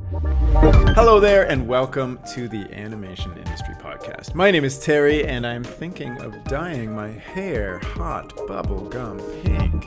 Hello there, and welcome to the Animation Industry Podcast. My name is Terry, and I'm thinking of dyeing my hair hot bubblegum pink.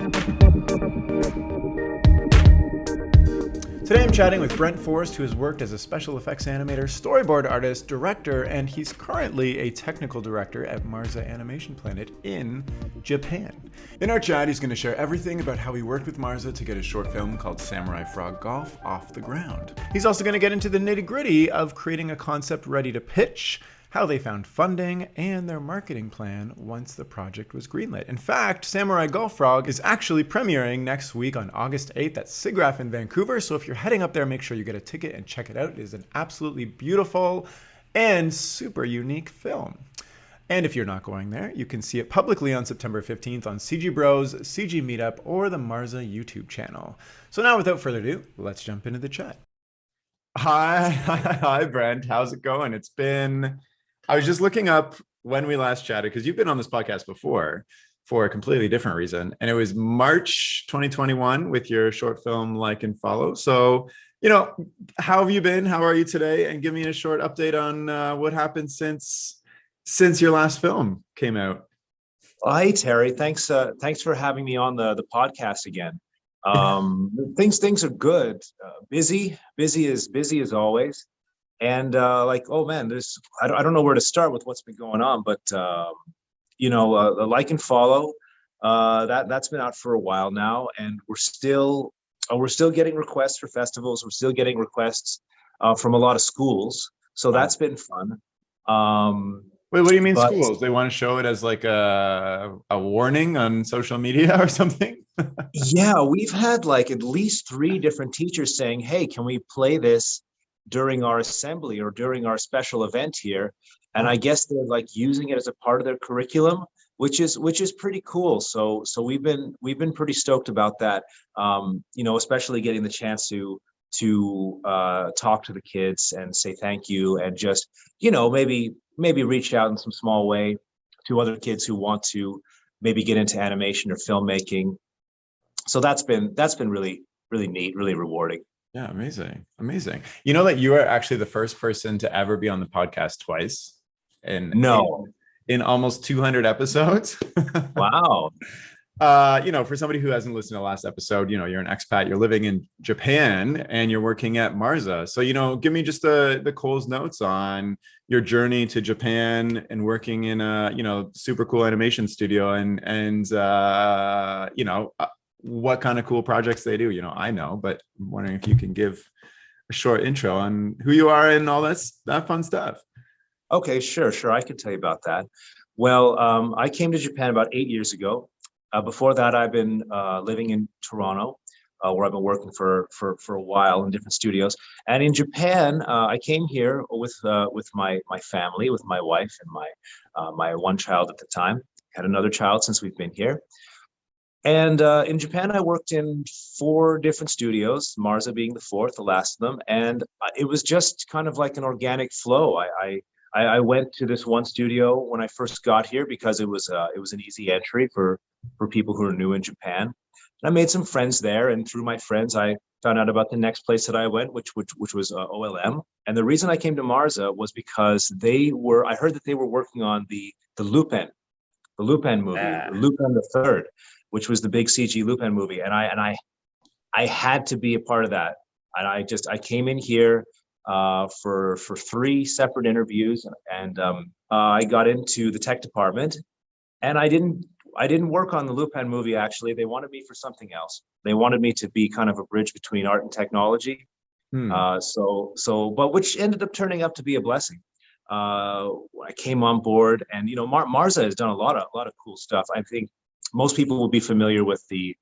Today I'm chatting with Brent Forrest, who has worked as a special effects animator, storyboard artist, director, and he's currently a technical director at Marza Animation Planet in Japan. In our chat, he's going to share everything about how he worked with Marza to get a short film called Samurai Frog Golf off the ground. He's also going to get into the nitty-gritty of creating a concept ready to pitch, how they found funding, and their marketing plan once the project was greenlit. In fact, Samurai Golf Frog is actually premiering next week on August 8th at SIGGRAPH in Vancouver, so if you're heading up there, make sure you get a ticket and check it out. It is an absolutely beautiful and super unique film. And if you're not going there, you can see it publicly on September 15th on CgBros, CgMeetup, or the Marza YouTube channel. So now, without further ado, let's jump into the chat. Hi, Brent. How's it going? I was just looking up when we last chatted, because you've been on this podcast before for a completely different reason. And it was March 2021 with your short film, Like and Follow. So, how have you been? How are you today? And give me a short update on what happened since your last film came out. Hi, Terry. Thanks for having me on the podcast again. Things are good. Busy as always. And oh man, I don't know where to start with what's been going on, but the Like and Follow, that's been out for a while now, and we're still getting requests for festivals. We're still getting requests from a lot of schools, so that's been fun. Wait, what do you mean schools? They want to show it as like a warning on social media or something? Yeah, we've had like at least 3 different teachers saying, "Hey, can we play this during our assembly or during our special event here?" And I guess they're like using it as a part of their curriculum, which is pretty cool. So we've been pretty stoked about that. Especially getting the chance to talk to the kids and say thank you, and just maybe reach out in some small way to other kids who want to maybe get into animation or filmmaking. So that's been really neat, really rewarding. Yeah, amazing. You know that you are actually the first person to ever be on the podcast twice in almost 200 episodes. Wow. For somebody who hasn't listened to the last episode, you're an expat, you're living in Japan, and you're working at Marza. So, give me just the Cole's notes on your journey to Japan and working in a, super cool animation studio and what kind of cool projects they do. I know, but I'm wondering if you can give a short intro on who you are and all that fun stuff. Okay, sure. I can tell you about that. Well, I came to Japan about 8 years ago. Before that, I've been living in Toronto, where I've been working for a while in different studios. And in Japan, I came here with my family, with my wife and my one child at the time. Had another child since we've been here. And in Japan, I worked in 4 different studios, Marza being the 4th, the last of them. And it was just kind of like an organic flow. I went to this one studio when I first got here because it was an easy entry for people who are new in Japan. And I made some friends there, and through my friends, I found out about the next place that I went, which was OLM. And the reason I came to Marza was because I heard that they were working on the Lupin movie, Lupin the Third, which was the big CG Lupin movie, and I had to be a part of that. And I came in here for 3 separate interviews, and I got into the tech department, and I didn't work on the Lupin movie. Actually, they wanted me for something else. They wanted me to be kind of a bridge between art and technology. But which ended up turning out to be a blessing. I came on board, and Marza has done a lot of cool stuff. I think most people will be familiar with the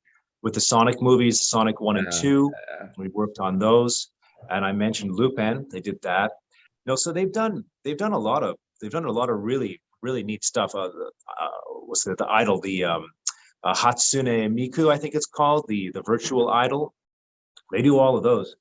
Sonic movies, Sonic 1 and 2. We worked on those, and I mentioned Lupin. They did that. So they've done a lot of really neat stuff. What's the idol? The Hatsune Miku, I think it's called, the virtual idol. They do all of those.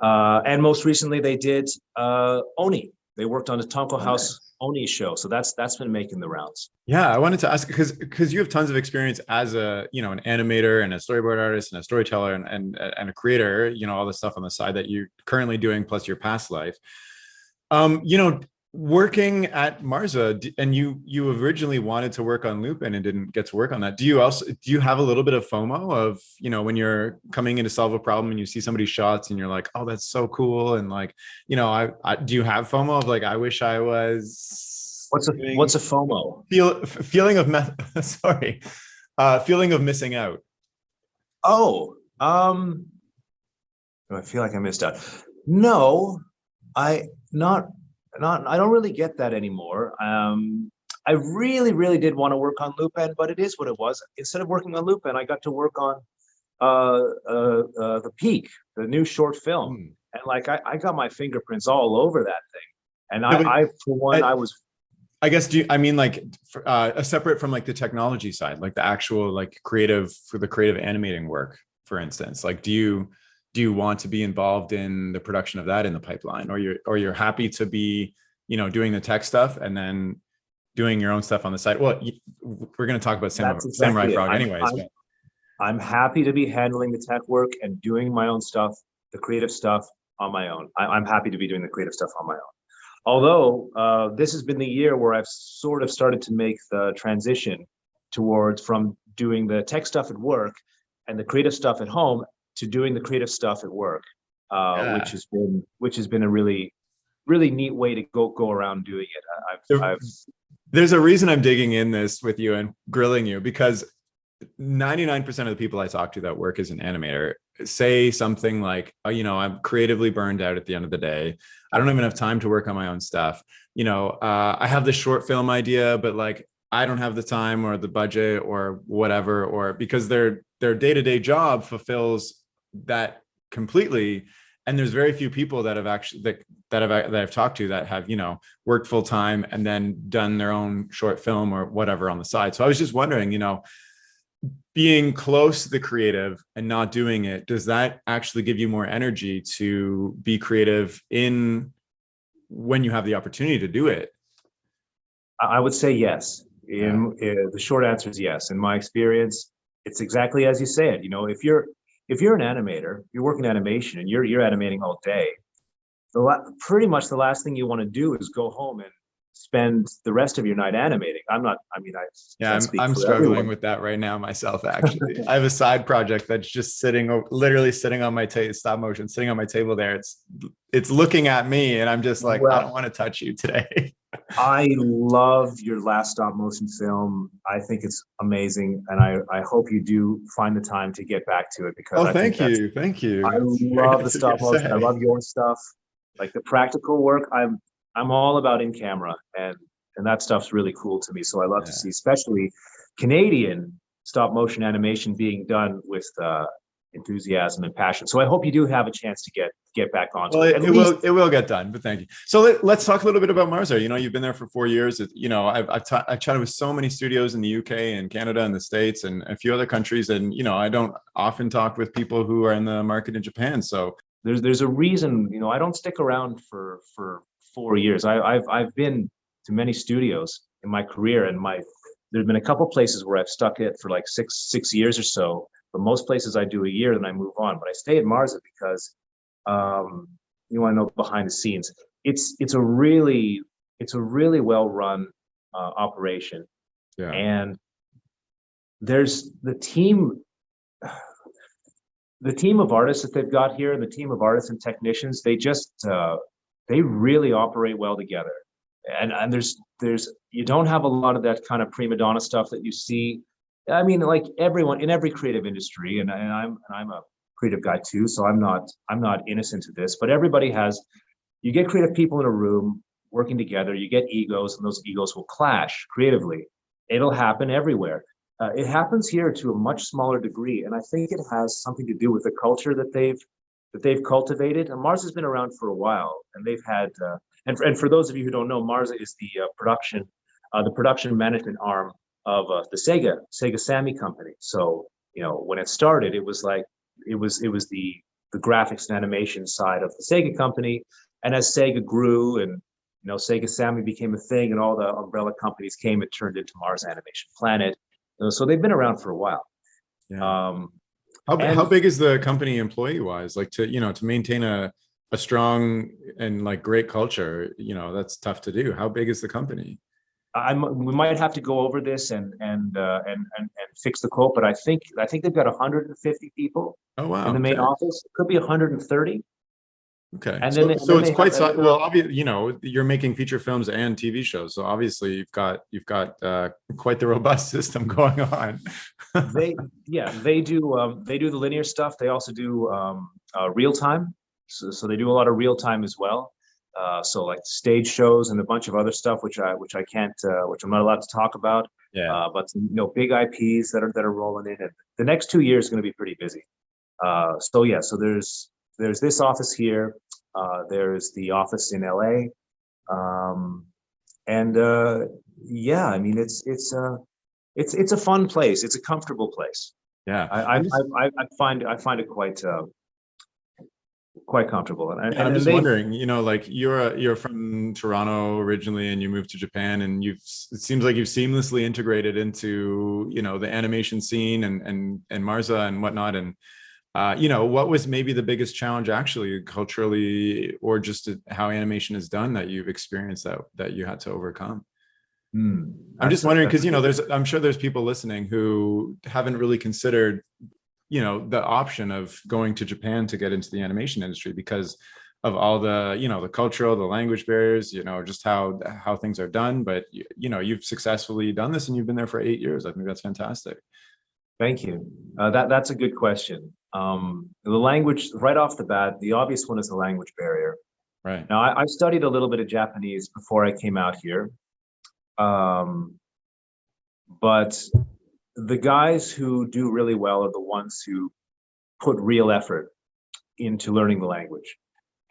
And most recently, they did Oni, They worked on the Tonko Oh, House nice. Oni show, so that's been making the rounds. Yeah, I wanted to ask because you have tons of experience as a an animator and a storyboard artist and a storyteller and a creator. All the stuff on the side that you're currently doing plus your past life. Working at Marza, and you originally wanted to work on Lupin and didn't get to work on that. Do you have a little bit of FOMO of when you're coming in to solve a problem and you see somebody's shots and you're like, oh, that's so cool, and like I do you have FOMO of like I wish I was What's a FOMO? Feeling of sorry, feeling of missing out. Oh, I feel like I missed out. No, I not I don't really get that anymore. I really did want to work on Lupin, but it is what it was. Instead of working on Lupin, I got to work on the Peak, the new short film, and like I got my fingerprints all over that thing. And I for one, I was. I guess I mean like separate from like the technology side, like the actual like creative for the creative animating work, for instance? Like, do you want to be involved in the production of that in the pipeline, or you're happy to be doing the tech stuff and then doing your own stuff on the side? Well, we're going to talk about Samurai Frog anyways. I'm happy to be handling the tech work and doing my own stuff, the creative stuff on my own. I'm happy to be doing the creative stuff on my own. Although this has been the year where I've sort of started to make the transition from doing the tech stuff at work and the creative stuff at home to doing the creative stuff at work, which has been a really neat way to go around doing it. There's a reason I'm digging in this with you and grilling you, because 99% of the people I talk to that work as an animator say something like, oh, I'm creatively burned out at the end of the day. I don't even have time to work on my own stuff. I have this short film idea, but like, I don't have the time or the budget or whatever, or because their day-to-day job fulfills that completely. And there's very few people that have actually that I've talked to that have, worked full time and then done their own short film or whatever on the side. So I was just wondering, being close to the creative and not doing it, does that actually give you more energy to be creative in when you have the opportunity to do it? I would say yes. The short answer is yes. In my experience, it's exactly as you say it. If you're an animator, you're working animation and you're animating all day, pretty much the last thing you want to do is go home and spend the rest of your night animating. I'm struggling with that right now myself. Actually, I have a side project that's just literally sitting on my stop motion, sitting on my table there. It's looking at me, and I'm just like, I don't want to touch you today. I love your last stop motion film. I think it's amazing, and I hope you do find the time to get back to it, because thank you. I love the stop motion. I love your stuff, like the practical work. I'm all about in camera, and that stuff's really cool to me. So I love to see, especially Canadian stop motion animation being done with enthusiasm and passion. So I hope you do have a chance to get back onto it. It will get done, but thank you. So let's talk a little bit about Marza. You've been there for 4 years. I've chatted with so many studios in the UK and Canada and the States and a few other countries, and I don't often talk with people who are in the market in Japan. So there's a reason. I don't stick around for 4 years. I've been to many studios in my career, and there's been a couple places where I've stuck it for like six years or so. But most places I do a year, then I move on. But I stay at Marza because you want to know behind the scenes. It's a really well run operation, and there's the team of artists that they've got here, and the team of artists and technicians. They really operate well together, and there's you don't have a lot of that kind of prima donna stuff that you see. I mean, like everyone in every creative industry, and I'm a creative guy too, so I'm not innocent to this. But everybody you get creative people in a room working together, you get egos, and those egos will clash creatively. It'll happen everywhere. It happens here to a much smaller degree, and I think it has something to do with the culture that they've cultivated. And Marza's been around for a while, and they've had and for those of you who don't know, Marza is the production management arm of the Sega Sammy company. So when it started, it was the graphics and animation side of the Sega company, and as Sega grew and Sega Sammy became a thing, and all the umbrella companies came. It turned into Marza Animation Planet. So they've been around for a while. Yeah. Um, How and big is the company employee wise? Like to maintain a strong and like great culture, that's tough to do. How big is the company? we might have to go over this and fix the quote, but I think they've got 150 people Oh in wow. the main Okay. office. It could be 130. Okay. And then So they, and so then it's they have quite and well, obviously, you're making feature films and TV shows. So obviously you've got quite the robust system going on. they do the linear stuff. They also do real time. So they do a lot of real time as well. So like stage shows and a bunch of other stuff, which I can't, which I'm not allowed to talk about. Yeah. But big IPs that are rolling in, and the next 2 years is going to be pretty busy. So yeah, so there's this office here. There's the office in LA. And yeah, I mean it's a fun place. It's a comfortable place. Yeah. I I I'm I, just I find it quite comfortable, and Yeah, I'm and, and just they wondering, like you're from Toronto originally and you moved to Japan and it seems like you've seamlessly integrated into, the animation scene and Marza and whatnot. And what was maybe the biggest challenge actually culturally or just how animation is done that you've experienced that you had to overcome? Hmm, I'm that's just a, wondering that's because a good I'm sure there's people listening who haven't really considered the option of going to Japan to get into the animation industry because of all the cultural, the language barriers, just how things are done. But you've successfully done this and you've been there for 8 years. I think that's fantastic. Thank you. That's a good question. The language, right off the bat, the obvious one is the language barrier. Right. Now, I studied a little bit of Japanese before I came out here. Um, but the guys who do really well are the ones who put real effort into learning the language.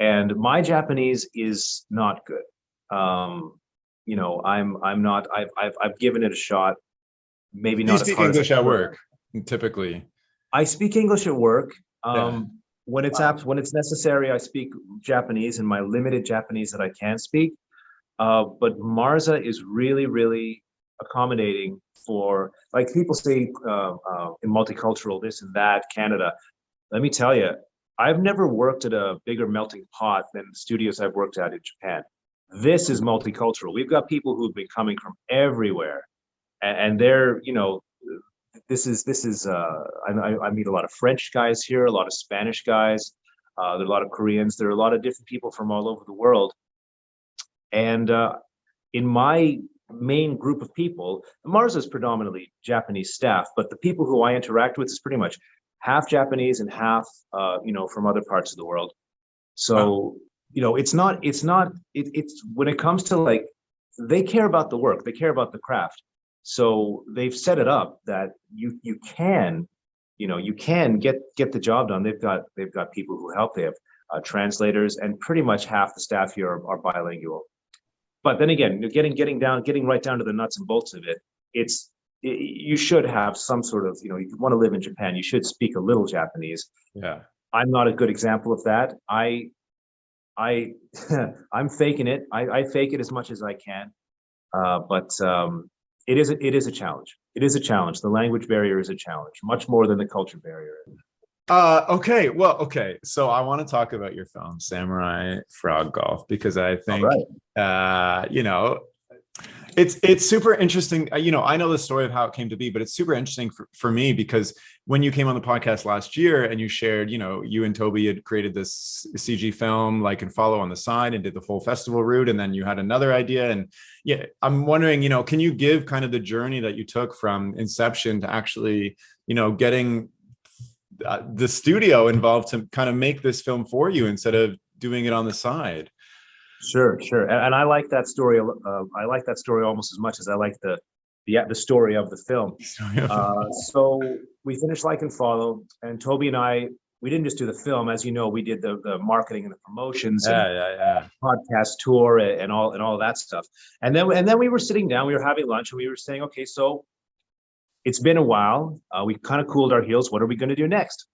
And my Japanese is not good. I'm not. I've given it a shot. Maybe Do you not as speak hard as I English at could. work typically? I speak English at work. Yeah. When it's necessary, I speak Japanese in my limited Japanese that I can speak. But Marza is really, really accommodating for, like people say, in multicultural this and that, Canada. Let me tell you, I've never worked at a bigger melting pot than the studios I've worked at in Japan. This is multicultural. We've got people who've been coming from everywhere, and they're, I meet a lot of French guys here, a lot of Spanish guys, there are a lot of Koreans, there are a lot of different people from all over the world. And in my main group of people, Marza is predominantly Japanese staff, but the people who I interact with is pretty much half Japanese and half, from other parts of the world. So, it's when it comes to like, they care about the work, they care about the craft. So they've set it up that you can, you can get the job done. They've got people who help. They have translators, and pretty much half the staff here are bilingual. But then again, getting right down to the nuts and bolts of it, you should have some sort of, you want to live in Japan, you should speak a little Japanese. Yeah. I'm not a good example of that. I'm faking it. I fake it as much as I can. But it is a challenge. It is a challenge. The language barrier is a challenge, much more than the culture barrier. Okay. Well, okay. So I want to talk about your film, Samurai Frog Golf, because I All think, right. it's super interesting. I know the story of how it came to be, but it's super interesting for me because when you came on the podcast last year and you shared, you and Toby had created this CG film, like and follow on the side and did the full festival route. And then you had another idea. And yeah, I'm wondering, can you give kind of the journey that you took from inception to actually, getting the studio involved to kind of make this film for you instead of doing it on the side? Sure, sure. And I like that story. I like that story almost as much as I like the story of the film. So we finished Like and Follow, and Toby and I, we didn't just do the film, as you know, we did the marketing and the promotions and Yeah. podcast tour and all that stuff. And then we were sitting down, we were having lunch, and we were saying, okay, so it's been a while. We kind of cooled our heels. What are we going to do next?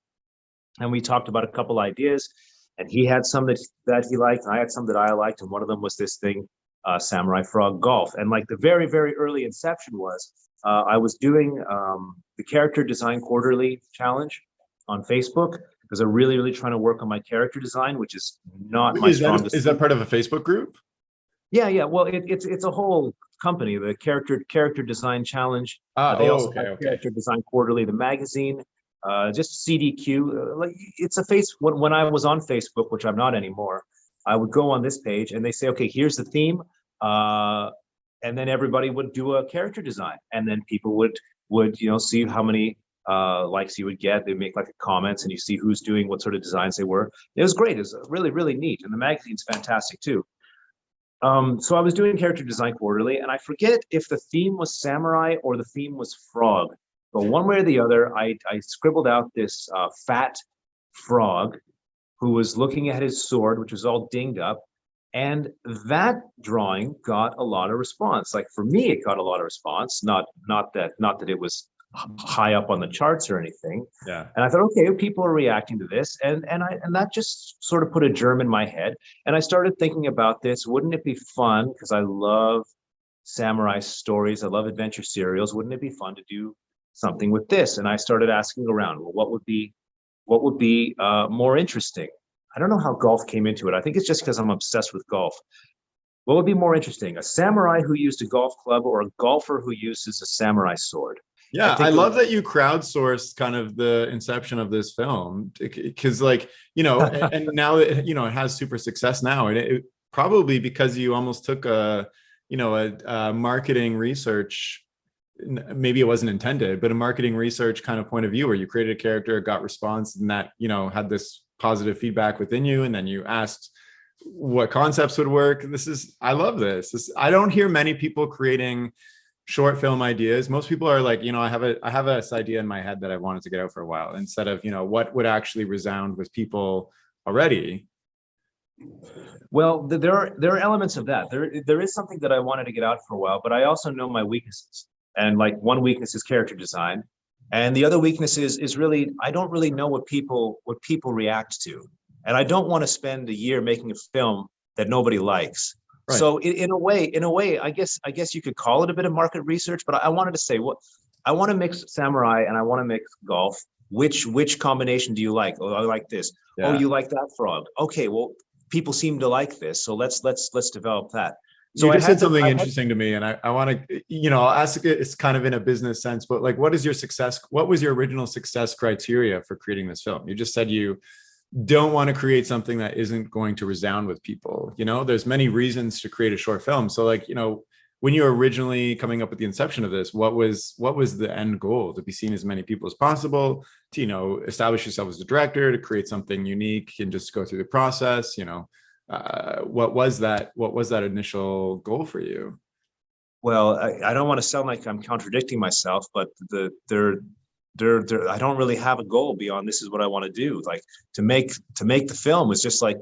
And we talked about a couple ideas, and he had some that he liked, and I had some that I liked, and one of them was this thing Samurai Frog Golf. And like the very, very early inception was, I was doing the Character Design Quarterly Challenge on Facebook because I'm really, really trying to work on my character design, which is not my strongest. Is that part of a Facebook group? Yeah, yeah. Well, it's a whole company, the Character Design Challenge. They also have Character Design Quarterly, the magazine. Just CDQ. Like it's a face. When I was on Facebook, which I'm not anymore, I would go on this page and they say, okay, here's the theme, and then everybody would do a character design, and then people would see how many likes you would get. They make like comments, and you see who's doing what sort of designs they were. It was great. It was really, really neat, and the magazine's fantastic too. So I was doing Character Design Quarterly, and I forget if the theme was samurai or the theme was frog. But one way or the other, I scribbled out this fat frog who was looking at his sword, which was all dinged up. And that drawing got a lot of response. Like for me, it got a lot of response. Not that it was high up on the charts or anything. Yeah. And I thought, okay, people are reacting to this, and that just sort of put a germ in my head. And I started thinking about this. Wouldn't it be fun? Because I love samurai stories. I love adventure serials. Wouldn't it be fun to do something with this? And I started asking around, well, what would be more interesting? I don't know how golf came into it. I think it's just because I'm obsessed with golf. What would be more interesting, a samurai who used a golf club or a golfer who uses a samurai sword? Yeah, I love that you crowdsourced kind of the inception of this film, because like, and now it, it has super success now, and it probably because you almost took a marketing research, maybe it wasn't intended, but a marketing research kind of point of view where you created a character, got response, and that, had this positive feedback within you. And then you asked what concepts would work. I love this. I don't hear many people creating short film ideas. Most people are like, I have this idea in my head that I wanted to get out for a while, instead of, what would actually resound with people already. Well, there are elements of that. There is something that I wanted to get out for a while, but I also know my weaknesses. And like one weakness is character design. And the other weakness is really, I don't really know what people react to. And I don't want to spend a year making a film that nobody likes. Right. So in a way, I guess you could call it a bit of market research, but I wanted to say, I want to mix samurai and I want to mix golf. Which combination do you like? Oh, I like this. Yeah. Oh, you like that frog? Okay, well, people seem to like this, so let's develop that. So you just said something interesting to me, and I want to, I'll ask it, it's kind of in a business sense, but like, what was your original success criteria for creating this film? You just said you don't want to create something that isn't going to resound with people. There's many reasons to create a short film. So like, when you were originally coming up with the inception of this, what was the end goal? To be seen as many people as possible, to, establish yourself as a director, to create something unique and just go through the process, what was that initial goal for you? Well, I don't want to sound like I'm contradicting myself, but I don't really have a goal beyond this is what I want to do. Like to make the film is just like,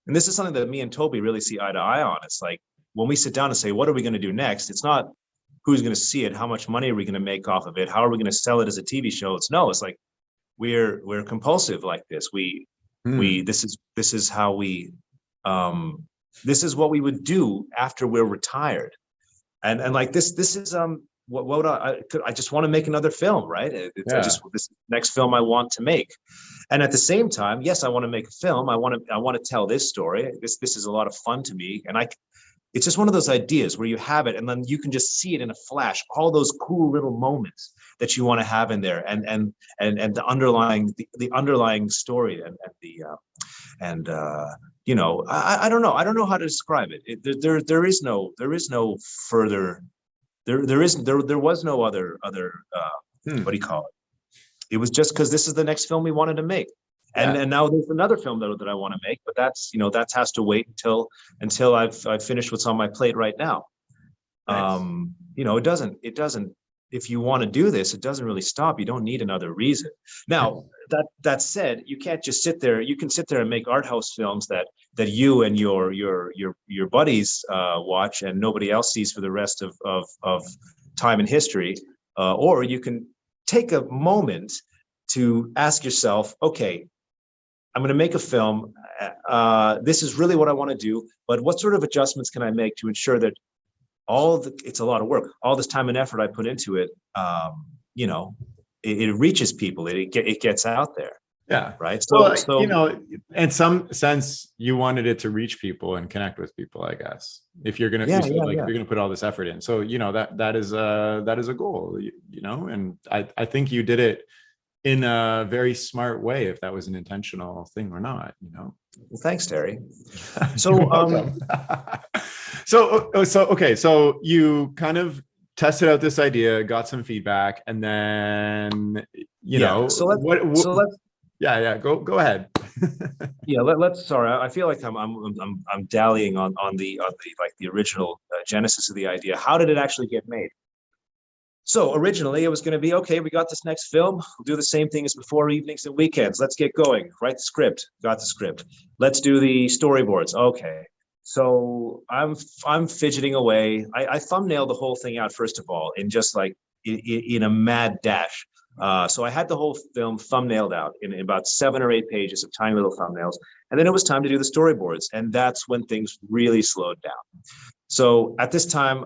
and this is something that me and Toby really see eye to eye on. It's like when we sit down and say, what are we going to do next? It's not who's going to see it, how much money are we going to make off of it, how are we going to sell it as a TV show? It's like we're compulsive like this. This is how we this is what we would do after we're retired, and like this is what I just want to make another film, right? This next film I want to make, and at the same time, yes, I want to make a film. I want to tell this story. This is a lot of fun to me, and it's just one of those ideas where you have it, and then you can just see it in a flash. All those cool little moments that you want to have in there, and the underlying story, and I don't know. I don't know how to describe it. There was no other what do you call it? It was just because this is the next film we wanted to make. And now there's another film that I want to make, but that has to wait until I've finished what's on my plate right now. Nice. It doesn't. If you want to do this, it doesn't really stop. You don't need another reason. Now, that said, you can't just sit there. You can sit there and make art house films that you and your buddies watch and nobody else sees for the rest of time in history. Or you can take a moment to ask yourself, okay, I'm going to make a film. This is really what I want to do, but what sort of adjustments can I make to ensure that it's a lot of work, all this time and effort I put into it, you know, it reaches people, it gets out there. Yeah. Right. Well, So, you know, in some sense, you wanted it to reach people and connect with people, I guess. If you're gonna, yeah, you said, yeah, like, yeah. if you're gonna put all this effort in, so you know that is a goal, you know, and I think you did it in a very smart way, if that was an intentional thing or not, you know. Well, thanks, Terry. You're So, welcome. So okay, so you kind of tested out this idea, got some feedback, and then you yeah. know So let's yeah, go ahead. yeah. Let's. Sorry, I feel like I'm dallying on the like the original genesis of the idea. How did it actually get made? So originally it was going to be, okay, we got this next film. We'll do the same thing as before, evenings and weekends. Let's get going. Write the script. Got the script. Let's do the storyboards. Okay. So I'm fidgeting away. I thumbnailed the whole thing out first of all in just like in a mad dash. So I had the whole film thumbnailed out in about 7 or 8 pages of tiny little thumbnails, and then it was time to do the storyboards, and that's when things really slowed down. So at this time,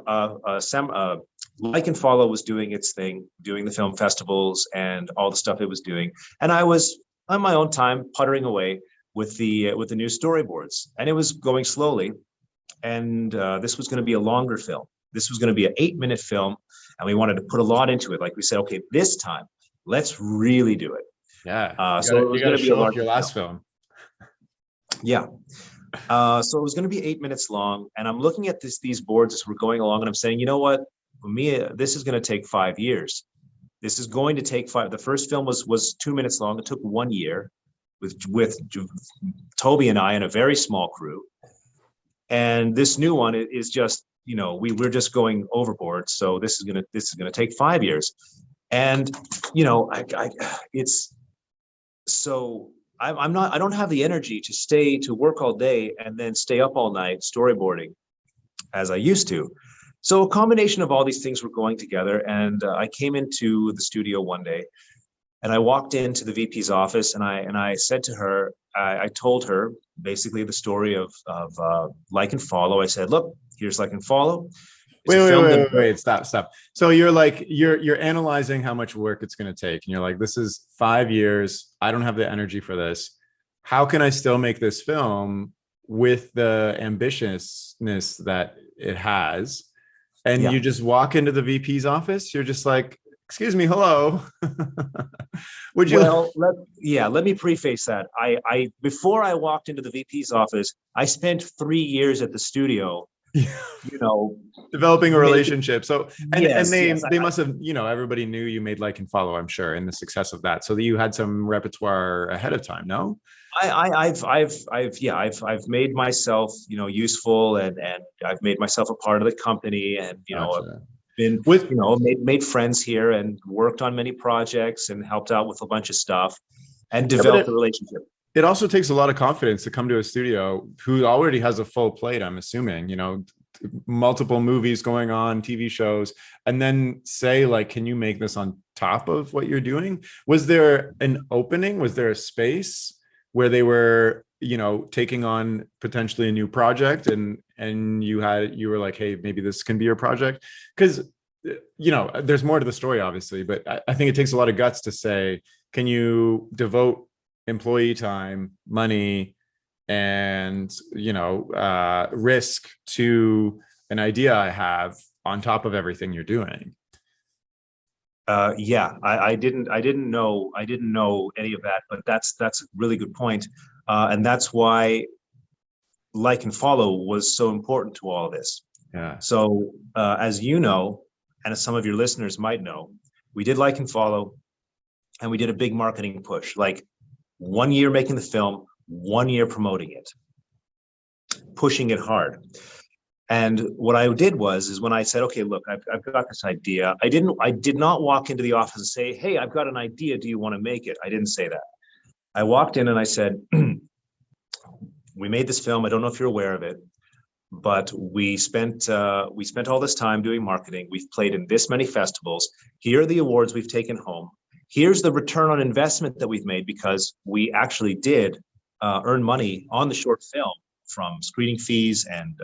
Like and Follow was doing its thing, doing the film festivals and all the stuff it was doing, and I was on my own time puttering away with the new storyboards, and it was going slowly. And this was going to be a longer film. This was going to be an 8-minute film, and we wanted to put a lot into it. Like we said, okay, this time let's really do it. Yeah, So it was you got going to to be a show off larger your last film. film. Yeah. So it was going to be 8 minutes long, and I'm looking at these boards as we're going along, and I'm saying, you know what, for me, this is going to take 5 years. This is going to take 5. The first film was 2 minutes long. It took 1 year with Toby and I and a very small crew. And this new one is just, you know, we're just going overboard. So this is gonna take 5 years, and you know, it's so. I don't have the energy to work all day and then stay up all night storyboarding as I used to. So a combination of all these things were going together, and I came into the studio one day, and I walked into the VP's office, and I said to her, I told her basically the story of Like and Follow. I said, look, here's Like and Follow. Wait, stop. So you're like, you're analyzing how much work it's going to take, and you're like, this is 5 years. I don't have the energy for this. How can I still make this film with the ambitiousness that it has? And Yeah. you just walk into the VP's office. You're just like, excuse me, hello. Would you? Well, let me preface that. I before I walked into the VP's office, I spent 3 years at the studio, you know, developing a relationship. So yes, they must have, you know, everybody knew you made Like and Follow, I'm sure, in the success of that. So that you had some repertoire ahead of time, no? I've made myself, you know, useful, and I've made myself a part of the company, and you know, Gotcha. been With, you know, made friends here and worked on many projects and helped out with a bunch of stuff and developed a relationship. it also takes a lot of confidence to come to a studio who already has a full plate, I'm assuming, you know, multiple movies going on, TV shows, and then say, like, can you make this on top of what you're doing? Was there an opening? Was there a space where they were, you know, taking on potentially a new project, and you were like, hey, maybe this can be your project? Because, you know, there's more to the story, obviously, but I think it takes a lot of guts to say, can you devote employee time, money, and, you know, risk to an idea I have on top of everything you're doing? Yeah, I didn't know any of that, but that's a really good point. And that's why Like and Follow was so important to all this. Yeah. So as you know, and as some of your listeners might know, we did Like and Follow, and we did a big marketing push, like 1 year making the film, 1 year promoting it, pushing it hard. And what I did is when I said, okay, look, I've got this idea. I did not walk into the office and say, hey, I've got an idea. Do you want to make it? I didn't say that. I walked in and I said, we made this film. I don't know if you're aware of it, but we spent all this time doing marketing. We've played in this many festivals. Here are the awards we've taken home. Here's the return on investment that we've made, because we actually did earn money on the short film from screening fees and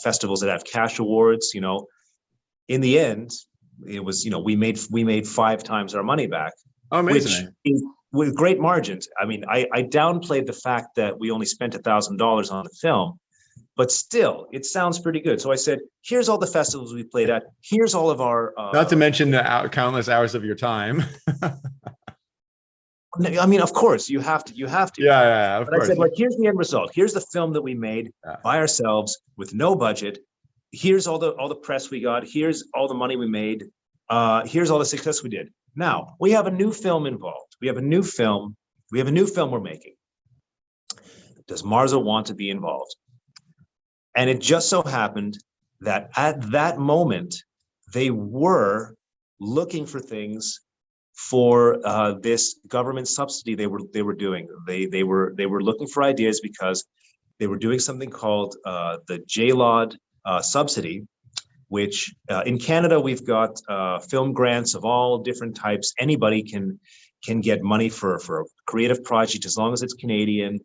festivals that have cash awards. You know, in the end, it was, you know, we made 5 times our money back, Oh, which amazing. is with great margins. I mean, I downplayed the fact that we only spent $1,000 on the film, but still, it sounds pretty good. So I said, here's all the festivals we played at. Here's all of our. Not to mention the countless hours of your time. I mean, of course, you have to. Yeah, of But I course. said, like, here's the end result. Here's the film that we made Yeah. by ourselves with no budget. Here's all the press we got. Here's all the money we made. Here's all the success we did. Now we have a new film involved. We have a new film we're making. Does Marza want to be involved? And it just so happened that at that moment, they were looking for things for this government subsidy they were doing. They were looking for ideas because they were doing something called the JLOD subsidy, which in Canada we've got film grants of all different types. Anybody can get money for a creative project as long as it's Canadian.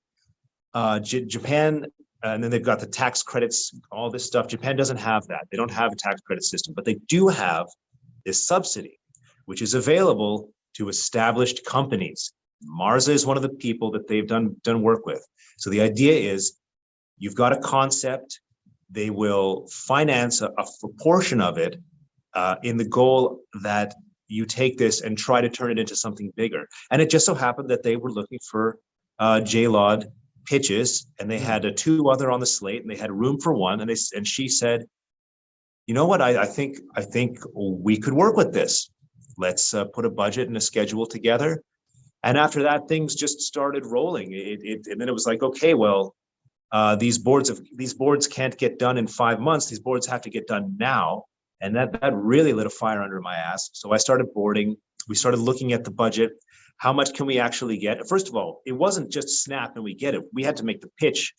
Japan, and then they've got the tax credits, all this stuff. Japan doesn't have that. They don't have a tax credit system, but they do have this subsidy, which is available to established companies. Marza is one of the people that they've done work with. So the idea is, you've got a concept, they will finance a proportion of it in the goal that you take this and try to turn it into something bigger. And it just so happened that they were looking for JLOD pitches, and they had 2 other on the slate, and they had room for one. And she said, you know what, I think we could work with this. Let's put a budget and a schedule together. And after that, things just started rolling. And then it was like, okay, well, these boards can't get done in 5 months. These boards have to get done now. And that really lit a fire under my ass. So I started boarding. We started looking at the budget. How much can we actually get? First of all, it wasn't just snap and we get it. We had to make the pitch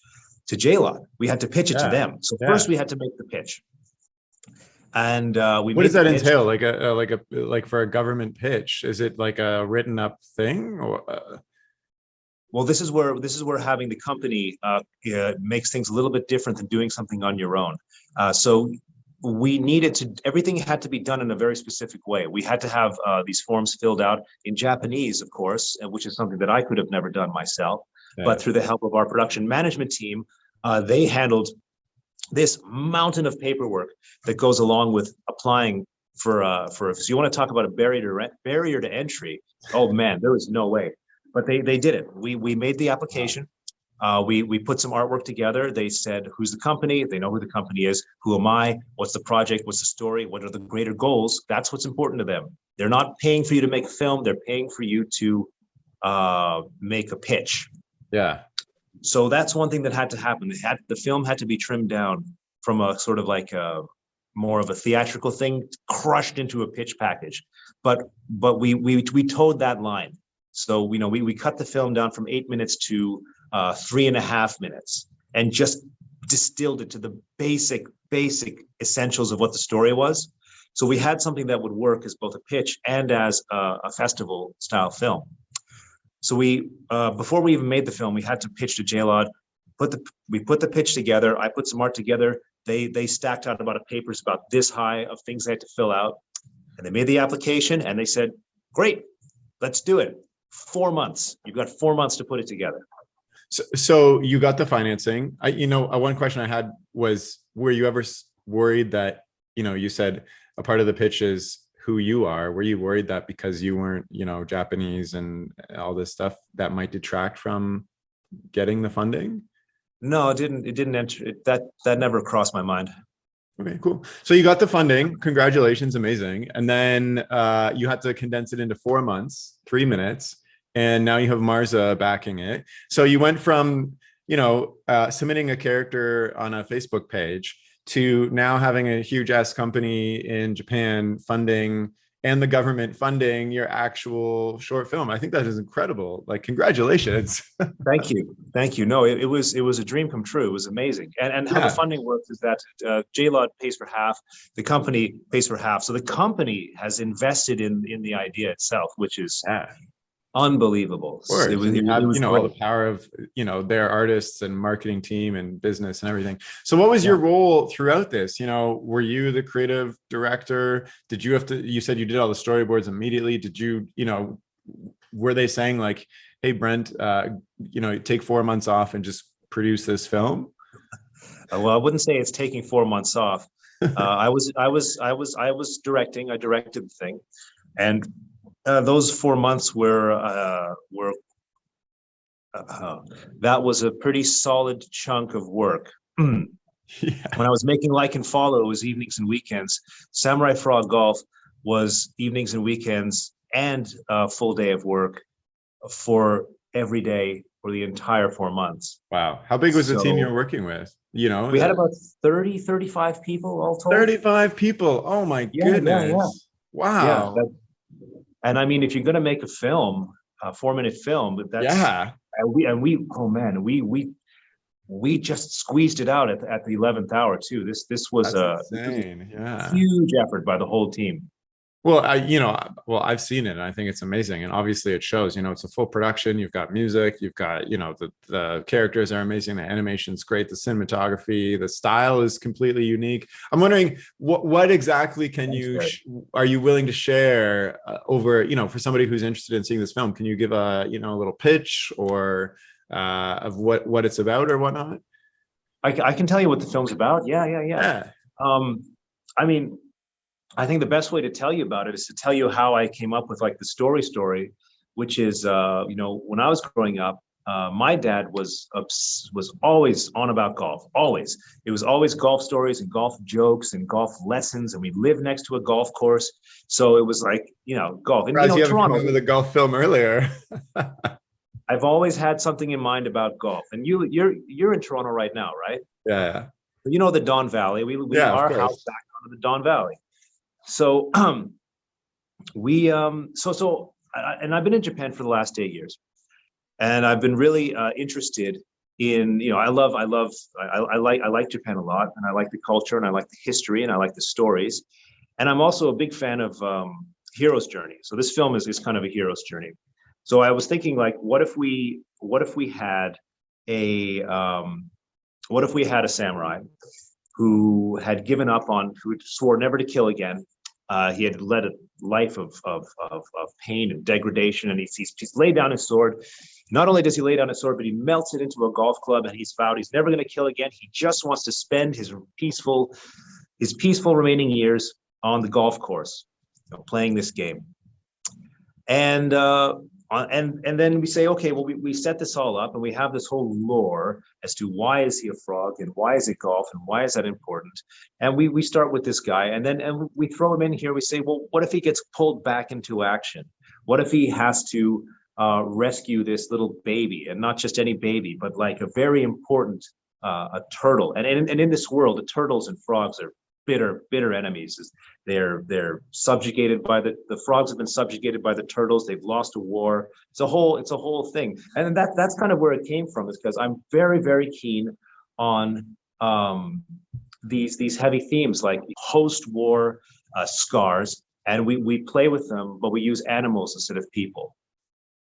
to JLOD. We had to pitch it to them. So first we had to make the pitch. And what does that entail? Like for a government pitch, is it like a written up thing, or? Well, this is where having the company makes things a little bit different than doing something on your own. So we needed to, everything had to be done in a very specific way. We had to have these forms filled out in Japanese, of course, which is something that I could have never done myself. Yeah. But through the help of our production management team, they handled this mountain of paperwork that goes along with applying for so you want to talk about a barrier to entry. Oh man, there was no way. But they did it. We made the application. We put some artwork together. They said, who's the company? They know who the company is. Who am I? What's the project? What's the story? What are the greater goals? That's what's important to them. They're not paying for you to make a film. They're paying for you to make a pitch. Yeah. So that's one thing that had to happen. The film had to be trimmed down from a sort of like more of a theatrical thing, crushed into a pitch package. But we towed that line. So we cut the film down from 8 minutes to 3.5 minutes, and just distilled it to the basic essentials of what the story was. So we had something that would work as both a pitch and as a festival style film. So we before we even made the film, we had to pitch to JLOD. We put the pitch together. I put some art together. They stacked out about papers about this high of things they had to fill out, and they made the application. And they said, "Great, let's do it." 4 months. You've got 4 months to put it together. So you got the financing. One question I had was, were you ever worried that, you said a part of the pitch is who you are. Were you worried that because you weren't, Japanese and all this stuff, that might detract from getting the funding? No, it didn't enter that never crossed my mind. Okay, cool. So you got the funding. Congratulations. Amazing. And then you had to condense it into 4 months, 3 minutes. And now you have Marza backing it. So you went from, submitting a character on a Facebook page to now having a huge ass company in Japan funding, and the government funding your actual short film. I think that is incredible. Like, congratulations. Thank you. No, it was a dream come true. It was amazing. And how the funding works is that JLOD pays for half, the company pays for half. So the company has invested in the idea itself, which is Unbelievable. Of course, and you It have, was all the great. power of, their artists and marketing team and business and everything. So what was Yeah. your role throughout this? Were you the creative director? Did you have to, you said you did all the storyboards immediately. Did you, were they saying like, hey, Brent, take 4 months off and just produce this film? Well, I wouldn't say it's taking 4 months off. I was directing. I directed the thing, and those 4 months were that was a pretty solid chunk of work. When Yeah. I was making Like and Follow, it was evenings and weekends. Samurai Frog Golf was evenings and weekends and a full day of work for every day for the entire 4 months. Wow. How big was the team you So were working with? we had about 35 people all told. 35 people. Oh my Yeah, yeah, yeah. goodness. Yeah. Wow. And I mean, if you're going to make a film, a 4 minute film, that's, Yeah. oh man, we just squeezed it out at the 11th hour too. This was That's this was insane. a Yeah. huge effort by the whole team. Well, I've seen it and I think it's amazing. And obviously it shows, it's a full production. You've got music, you've got, the characters are amazing. The animation's great. The cinematography, the style is completely unique. I'm wondering what exactly are you willing to share over, for somebody who's interested in seeing this film? Can you give a little pitch or of what it's about or whatnot? I can tell you what the film's about. Yeah, yeah, yeah. Yeah. Um, I mean, I think the best way to tell you about it is to tell you how I came up with like the story, which is, when I was growing up, my dad was always on about golf. Always, it was always golf stories and golf jokes and golf lessons, and we lived next to a golf course, so it was like golf. And Surprised you haven't come Toronto, up with a golf film earlier. I've always had something in mind about golf. And you're in Toronto right now, right? Yeah. You know the Don Valley. We Yeah, of our house course. back onto the Don Valley. So we and I've been in Japan for the last 8 years, and I've been really interested in I like Japan a lot, and I like the culture, and I like the history, and I like the stories, and I'm also a big fan of hero's journey. So this film is kind of a hero's journey. So I was thinking, like, what if we had a samurai who had given up on, who swore never to kill again. He had led a life of pain and degradation, and he's laid down his sword. Not only does he lay down his sword, but he melts it into a golf club, and he's vowed he's never going to kill again. He just wants to spend his peaceful remaining years on the golf course, playing this game. And then we say, okay, well, we set this all up, and we have this whole lore as to why is he a frog, and why is it golf, and why is that important. And we start with this guy, and we throw him in here. We say, well, what if he gets pulled back into action? What if he has to rescue this little baby, and not just any baby, but like a very important a turtle. And in this world, the turtles and frogs are bitter enemies. They're subjugated by the frogs have been subjugated by the turtles. They've lost a war. It's a whole thing. And that's kind of where it came from, is because I'm very keen on these heavy themes like post-war scars, and we play with them, but we use animals instead of people.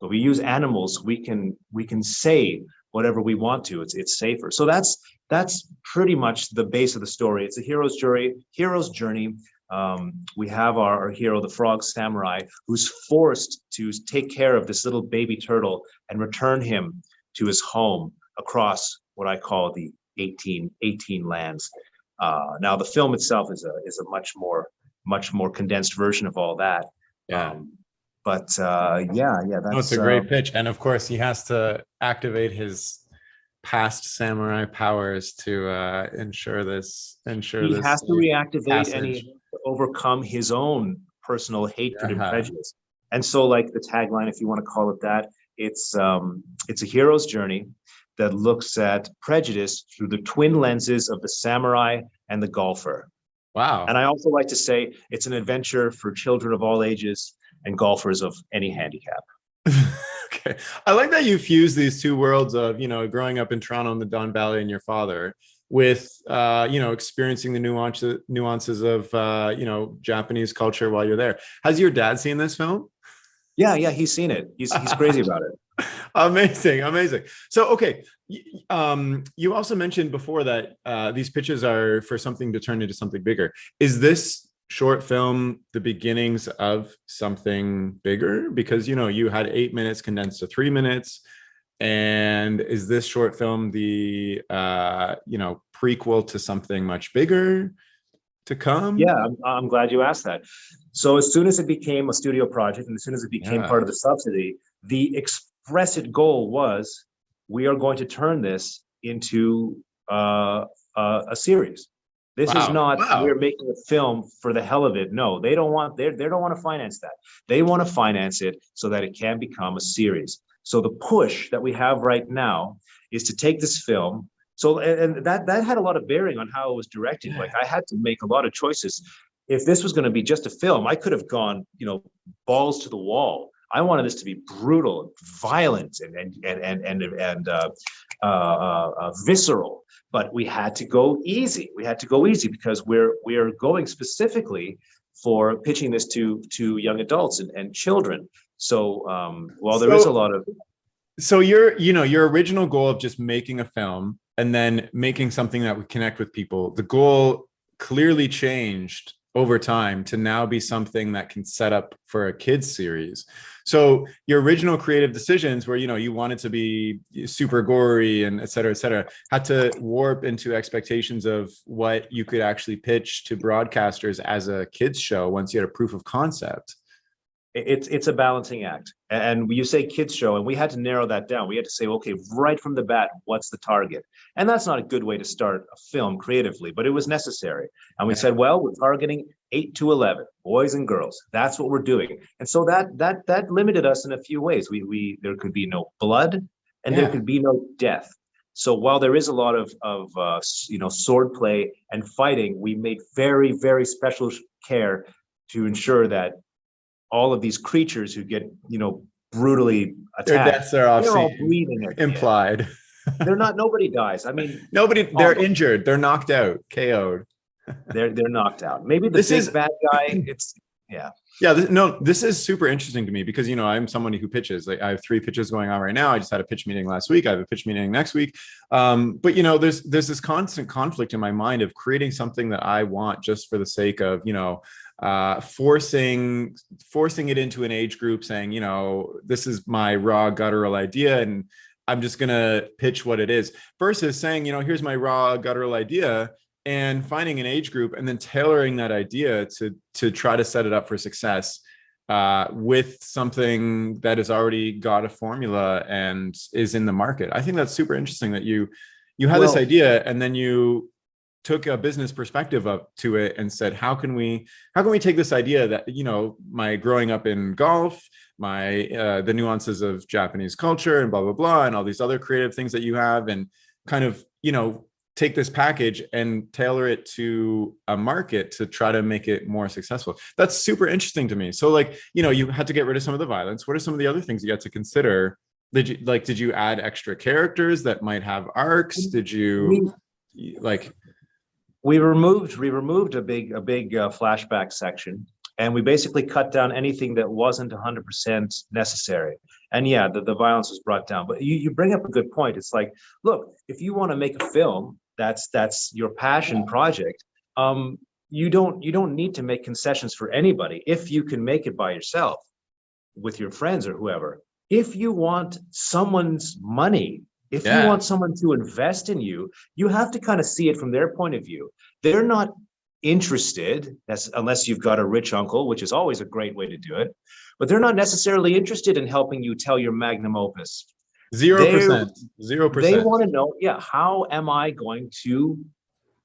But we use animals, we can say whatever we want to. It's safer. So that's pretty much the base of the story. It's a hero's journey. We have our hero, the frog samurai, who's forced to take care of this little baby turtle and return him to his home across what I call the 18 lands. Now the film itself is a much more condensed version of all that. Yeah. Yeah, No, it's a great pitch. And of course, he has to activate his past samurai powers to ensure this. He has to reactivate passage. And he has to overcome his own personal hatred and prejudice. And so, like the tagline, if you want to call it that, it's a hero's journey that looks at prejudice through the twin lenses of the samurai and the golfer. Wow. And I also like to say it's an adventure for children of all ages and golfers of any handicap. Okay. I like that you fuse these two worlds of, growing up in Toronto in the Don Valley and your father with, experiencing the nuances of, Japanese culture while you're there. Has your dad seen this film? Yeah, he's seen it. He's crazy about it. Amazing, amazing. So, okay, you also mentioned before that these pitches are for something to turn into something bigger. Is this short film the beginnings of something bigger? Because, you know, you had 8 minutes condensed to 3 minutes. And is this short film the, you know, prequel to something much bigger to come? Yeah, I'm glad you asked that. So as soon as it became a studio project and as soon as it became Yeah. part of the subsidy, the expressed goal was we are going to turn this into a series. This is Wow. not we're Wow. making a film for the hell of it. No, they don't want they don't want to finance that. They want to finance it so that it can become a series. So the push that we have right now is to take this film. So and that had a lot of bearing on how it was directed. Like Yeah. I had to make a lot of choices. If this was going to be just a film, I could have gone, balls to the wall. I wanted this to be brutal, violent, and visceral. But we had to go easy. We had to go easy because we're going specifically for pitching this to young adults and children. So while there is a So, lot of so your original goal of just making a film and then making something that would connect with people, the goal clearly changed over time to now be something that can set up for a kids series. So your original creative decisions where, you wanted to be super gory and et cetera, had to warp into expectations of what you could actually pitch to broadcasters as a kids show once you had a proof of concept. it's a balancing act. And you say kids show, and we had to narrow that down. We had to say, okay, right from the bat, what's the target? And that's not a good way to start a film creatively, but it was necessary. And we said, well, we're targeting 8 to 11 boys and girls. That's what we're doing. And so that limited us in a few ways. We there could be no blood, and there Yeah. could be no death. So while there is a lot of sword play and fighting, we made very, very special care to ensure that all of these creatures who get, brutally Their attacked, deaths are they're all obviously breathing at the end. implied. They're not, nobody dies. I mean, Nobody, they're almost. injured, they're knocked out, KO'd. They're knocked out. Maybe the This big is bad guy, it's yeah. Yeah, no, this is super interesting to me because, I'm somebody who pitches. Like I have 3 pitches going on right now. I just had a pitch meeting last week. I have a pitch meeting next week. But there's this constant conflict in my mind of creating something that I want just for the sake of, forcing it into an age group, saying, this is my raw guttural idea and I'm just gonna pitch what it is, versus saying, here's my raw guttural idea, and finding an age group and then tailoring that idea to try to set it up for success with something that has already got a formula and is in the market. I think that's super interesting that you had this idea and then you took a business perspective up to it and said, how can we take this idea that, my growing up in golf, my the nuances of Japanese culture and blah, blah, blah, and all these other creative things that you have, and kind of, take this package and tailor it to a market to try to make it more successful. That's super interesting to me. So like, you had to get rid of some of the violence. What are some of the other things you had to consider? Did you add extra characters that might have arcs? Did you we removed a big flashback section, and we basically cut down anything that wasn't 100% necessary. And yeah, the violence was brought down. But you bring up a good point. It's like, look, if you want to make a film, that's your passion project. You don't need to make concessions for anybody if you can make it by yourself with your friends or whoever. If you want someone's money, if you want someone to invest in you, you have to kind of see it from their point of view. They're not interested, unless you've got a rich uncle, which is always a great way to do it, but they're not necessarily interested in helping you tell your magnum opus. 0%. They want to know, how am I going to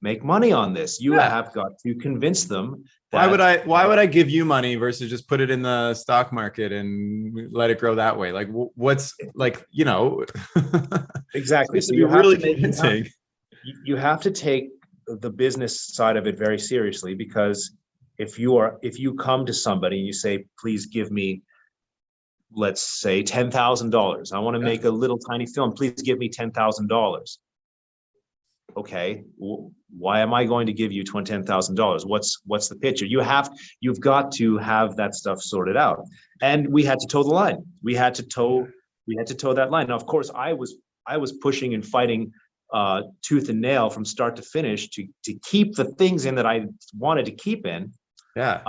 make money on this? You have got to convince them that, why would I give you money versus just put it in the stock market and let it grow that way? Like what's like, exactly. So you have to take the business side of it very seriously, because if you come to somebody and you say, please give me, let's say $10,000. I want to make a little tiny film. Please give me $10,000. okay, why am I going to give you $10,000? What's the picture? You've got to have that stuff sorted out. And we had to toe the line. We had to toe that line. Now, of course, I was pushing and fighting tooth and nail from start to finish to keep the things in that I wanted to keep in. Yeah.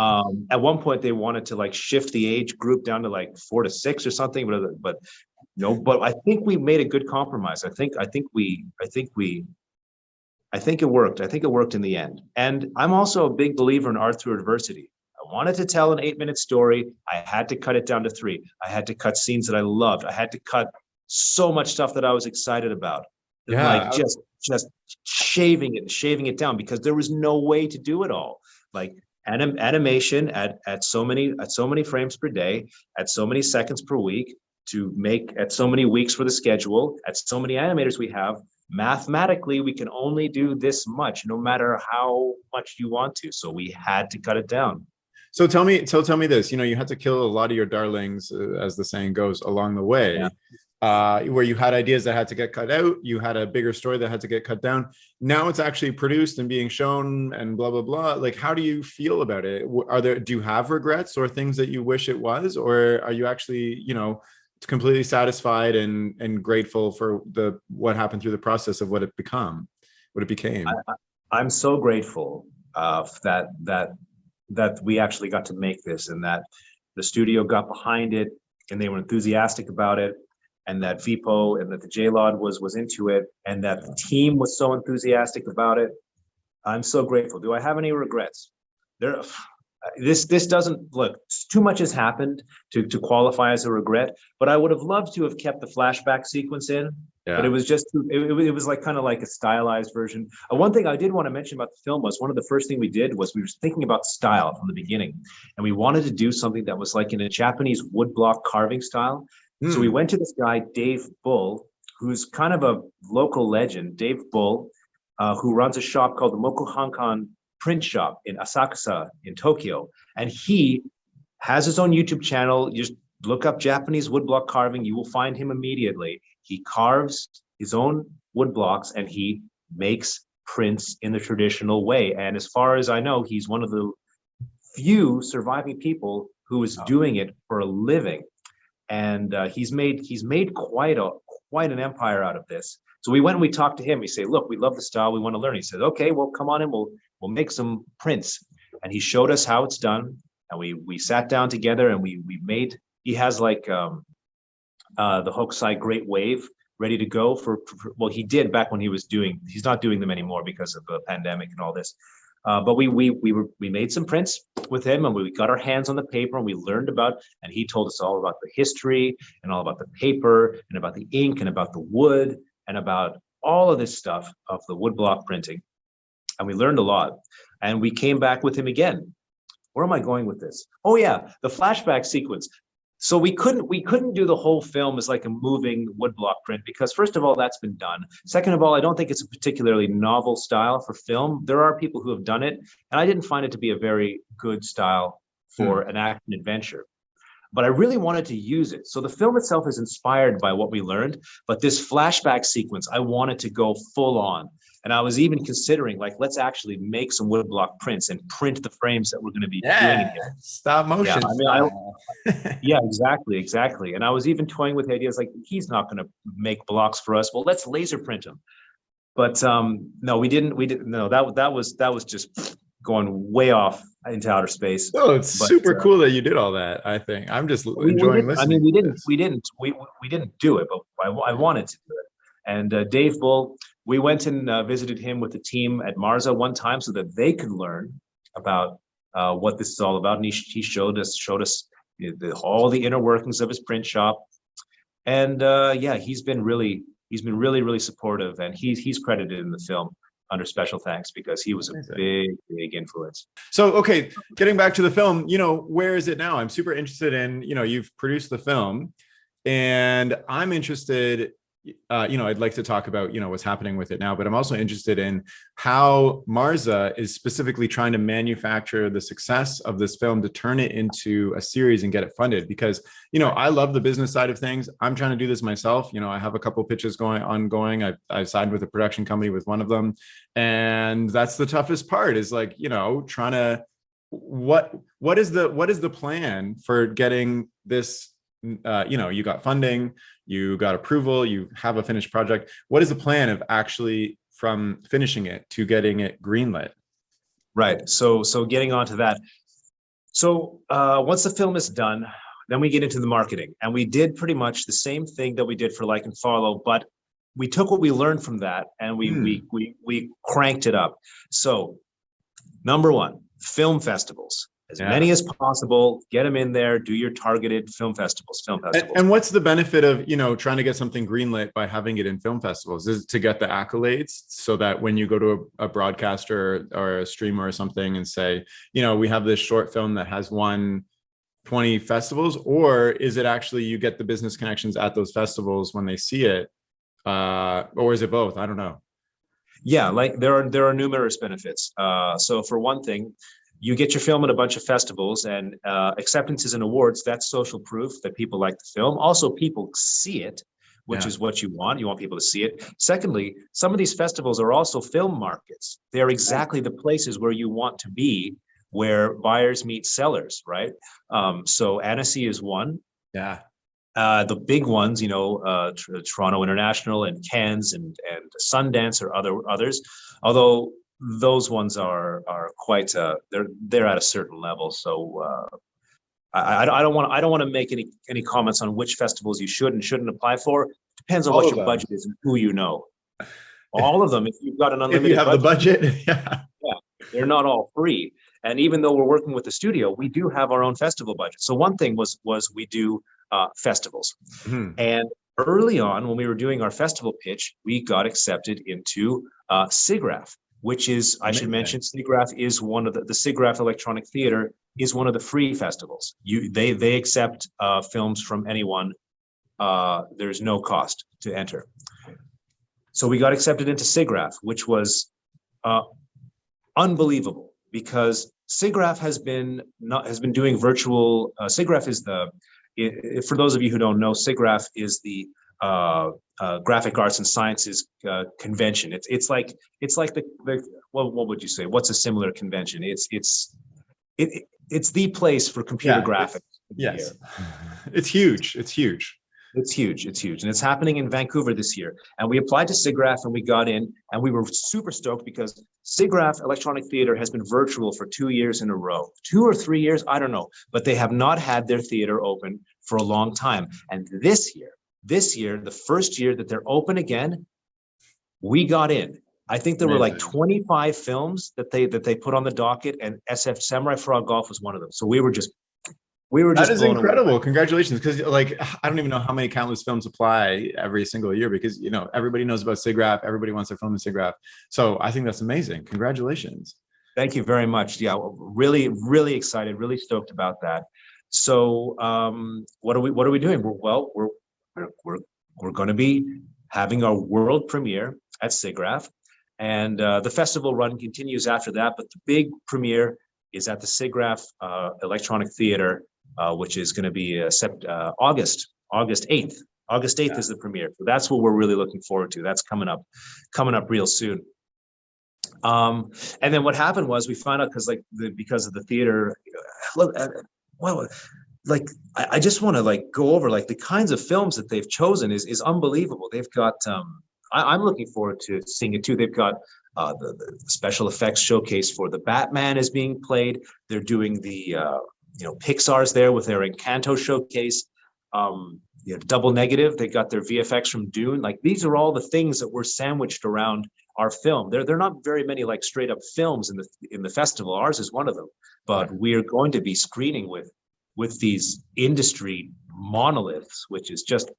At one point, they wanted to like shift the age group down to like 4 to 6 or something, but no. But I think we made a good compromise. I think it worked. I think it worked in the end. And I'm also a big believer in art through adversity. I wanted to tell an 8-minute story. I had to cut it down to 3. I had to cut scenes that I loved. I had to cut so much stuff that I was excited about. Yeah. Like just shaving it down, because there was no way to do it all. Like animation at so many frames per day, at so many seconds per week, to make at so many weeks for the schedule, at so many animators we have. Mathematically, we can only do this much, no matter how much you want to. So we had to cut it down. So tell me this, you had to kill a lot of your darlings, as the saying goes, along the way. Yeah. Where you had ideas that had to get cut out, you had a bigger story that had to get cut down. Now it's actually produced and being shown and blah, blah, blah. Like, how do you feel about it? Do you have regrets or things that you wish it was, or are you actually, completely satisfied and grateful for what happened through the process of what it became? I'm so grateful that we actually got to make this, and that the studio got behind it and they were enthusiastic about it, and that Vipo and that the JLOD was into it, and that the team was so enthusiastic about it. I'm so grateful. Do I have any regrets? This doesn't look, too much has happened to qualify as a regret, but I would have loved to have kept the flashback sequence in. Yeah. But it was just, it was like kind of like a stylized version. One thing I did want to mention about the film was, one of the first thing we did was we were thinking about style from the beginning, and we wanted to do something that was like in a Japanese woodblock carving style. So we went to this guy, Dave Bull, who's kind of a local legend. Dave Bull, who runs a shop called the Mokuhankan Print Shop in Asakusa in Tokyo. And he has his own YouTube channel. You just look up Japanese woodblock carving. You will find him immediately. He carves his own woodblocks and he makes prints in the traditional way. And as far as I know, he's one of the few surviving people who is doing it for a living. And he's made quite an empire out of this. So we went and we talked to him. We say, look, we love the style. We want to learn. He said, okay, well, come on in. We'll make some prints. And he showed us how it's done. And we sat down together and we made, he has like the Hokusai Great Wave ready to go well, he did back when he's not doing them anymore because of the pandemic and all this. But we made some prints with him, and we got our hands on the paper, and we learned about, and he told us all about the history and all about the paper and about the ink and about the wood and about all of this stuff of the woodblock printing. And we learned a lot, and we came back with him again. Where am I going with this? Oh yeah, the flashback sequence. So we couldn't do the whole film as like a moving woodblock print, because first of all, that's been done. Second of all, I don't think it's a particularly novel style for film. There are people who have done it, and I didn't find it to be a very good style for an action adventure. But I really wanted to use it. So the film itself is inspired by what we learned, but this flashback sequence, I wanted to go full on. And I was even considering, like, let's actually make some woodblock prints and print the frames that we're going to be doing in here. Stop motion. Yeah, exactly. And I was even toying with ideas like, he's not going to make blocks for us. Well, let's laser print them. But no, we didn't. No, that was just going way off into outer space. Oh, it's super cool that you did all that. I think I'm just enjoying listening. I mean, we didn't do it, but I wanted to do it. And Dave Bull, we went and visited him with the team at Marza one time so that they could learn about what this is all about. And he showed us all the inner workings of his print shop. And yeah, he's been really supportive, and he's credited in the film under special thanks because he was a big influence. So, okay, getting back to the film, where is it now? I'm super interested in, you've produced the film, and I'm interested I'd like to talk about, what's happening with it now, but I'm also interested in how Marza is specifically trying to manufacture the success of this film to turn it into a series and get it funded. Because, I love the business side of things. I'm trying to do this myself. I have a couple pitches ongoing. I've signed with a production company with one of them. And that's the toughest part is like, trying to, what is the plan for getting this, you got funding, you got approval, you have a finished project. What is the plan of actually from finishing it to getting it greenlit? Right. So getting onto that. So once the film is done, then we get into the marketing, and we did pretty much the same thing that we did for Like and Follow, but we took what we learned from that and we cranked it up. So number one, film festivals. As many as possible, get them in there, do your targeted film festivals. And what's the benefit of, trying to get something greenlit by having it in film festivals? Is it to get the accolades so that when you go to a broadcaster or a streamer or something and say, we have this short film that has won 20 festivals, or is it actually you get the business connections at those festivals when they see it? Or is it both? I don't know. Yeah, like there are numerous benefits. So for one thing, you get your film at a bunch of festivals, and acceptances and awards, that's social proof that people like the film. Also, people see it, which is what you want. You want people to see it. Secondly, some of these festivals are also film markets. They're exactly the places where you want to be, where buyers meet sellers, right? So Annecy is one. Yeah. The big ones, Toronto International and Cannes and Sundance or others, although those ones are quite they're at a certain level. So I don't want to make any comments on which festivals you should and shouldn't apply for. Depends on what your budget is and who you know. All of them, if you've got an unlimited if you have the budget, yeah, they're not all free. And even though we're working with the studio, we do have our own festival budget. So one thing was we do festivals, and early on when we were doing our festival pitch, we got accepted into SIGGRAPH, which is, I should mention, SIGGRAPH is one of the SIGGRAPH Electronic Theater is one of the free festivals. They accept films from anyone. There's no cost to enter. So we got accepted into SIGGRAPH, which was unbelievable, because SIGGRAPH has been doing virtual. SIGGRAPH is for those of you who don't know, SIGGRAPH is the Graphic Arts and Sciences convention. It's like the what would you say? What's a similar convention? It's the place for computer graphics. Yes, it's huge. It's huge. It's huge. It's huge. And it's happening in Vancouver this year. And we applied to SIGGRAPH and we got in, and we were super stoked because SIGGRAPH Electronic Theater has been virtual for 2 years in a row, 2 or 3 years, I don't know, but they have not had their theater open for a long time. And this year, the first year that they're open again, we got in. I think there were like 25 films that they put on the docket, and SF Samurai Frog Golf was one of them. So we were just that is incredible away. Congratulations, because like I don't even know how many countless films apply every single year, because everybody knows about SIGGRAPH, everybody wants their film in SIGGRAPH. So I think that's amazing. Congratulations. Thank you very much. Yeah, really excited, really stoked about that. So what are we doing? We're going to be having our world premiere at SIGGRAPH, and the festival run continues after that, but the big premiere is at the SIGGRAPH Electronic Theater, which is going to be August 8th. August 8th is the premiere. So that's what we're really looking forward to. That's coming up real soon. And then what happened was we found out because of the theater, I just want to go over the kinds of films that they've chosen is unbelievable. They've got I'm looking forward to seeing it too. They've got the special effects showcase for the Batman is being played. They're doing the Pixar's there with their Encanto showcase. Double Negative, they got their VFX from Dune. These are all the things that were sandwiched around our film. They're not very many straight up films in the festival. Ours is one of them, but we're going to be screening with these industry monoliths, which is just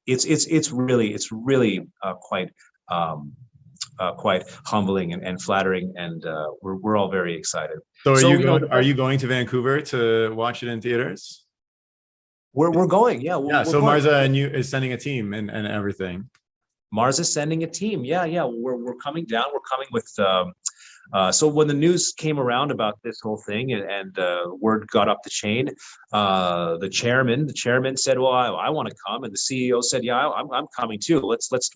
it's really quite humbling and flattering, and we're all very excited. So are you going to Vancouver to watch it in theaters? We're going, yeah. So Marza and you is sending a team and everything. Marza's sending a team. Yeah. We're coming down. We're coming with. So when the news came around about this whole thing and word got up the chain, the chairman said, "Well, I want to come," and the CEO said, "Yeah, I'm coming too.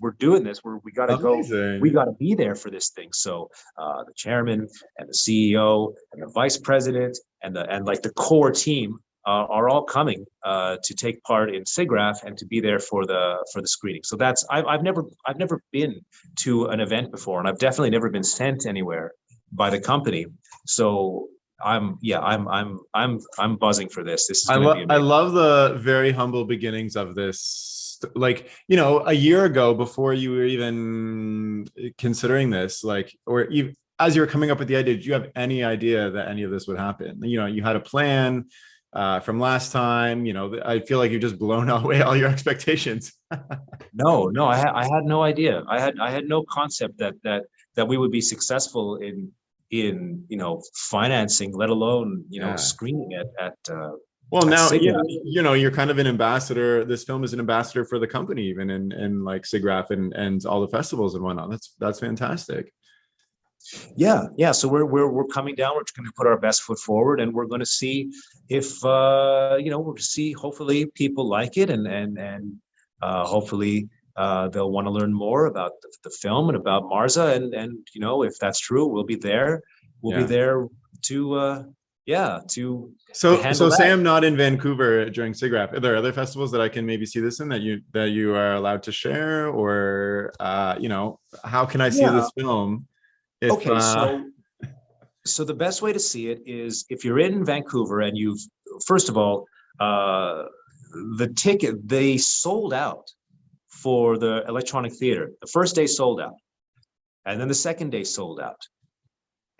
We're doing this. We got to go. We Amazing. got to be there for this thing." So the chairman and the CEO and the vice president and like the core team are all coming to take part in SIGGRAPH and to be there for the screening. So that's I've never been to an event before, and I've definitely never been sent anywhere by the company. So I'm buzzing for this. This is going to be I amazing. love the very humble beginnings of this. Like, a year ago, before you were even considering this, like, or even as you were coming up with the idea, did you have any idea that any of this would happen? You had a plan from last time. I feel like you've just blown away all your expectations. No, I had no idea. I had no concept that we would be successful in financing, let alone Yeah. screening at Well, now SIGGRAPH. you're kind of an ambassador. This film is an ambassador for the company, even in like SIGGRAPH and all the festivals and whatnot. That's fantastic. Yeah. So we're coming down. We're going to put our best foot forward, and we're going to see if we're going to see. Hopefully, people like it, and hopefully they'll want to learn more about the film and about Marza, and if that's true, we'll be there. We'll be there to So handle say that. I'm not in Vancouver during SIGGRAPH. Are there other festivals that I can maybe see this in that you are allowed to share, or how can I see Yeah. this film? If, Okay, so the best way to see it is if you're in Vancouver and first of all, the ticket, they sold out for the electronic theater. The first day sold out, and then the second day sold out.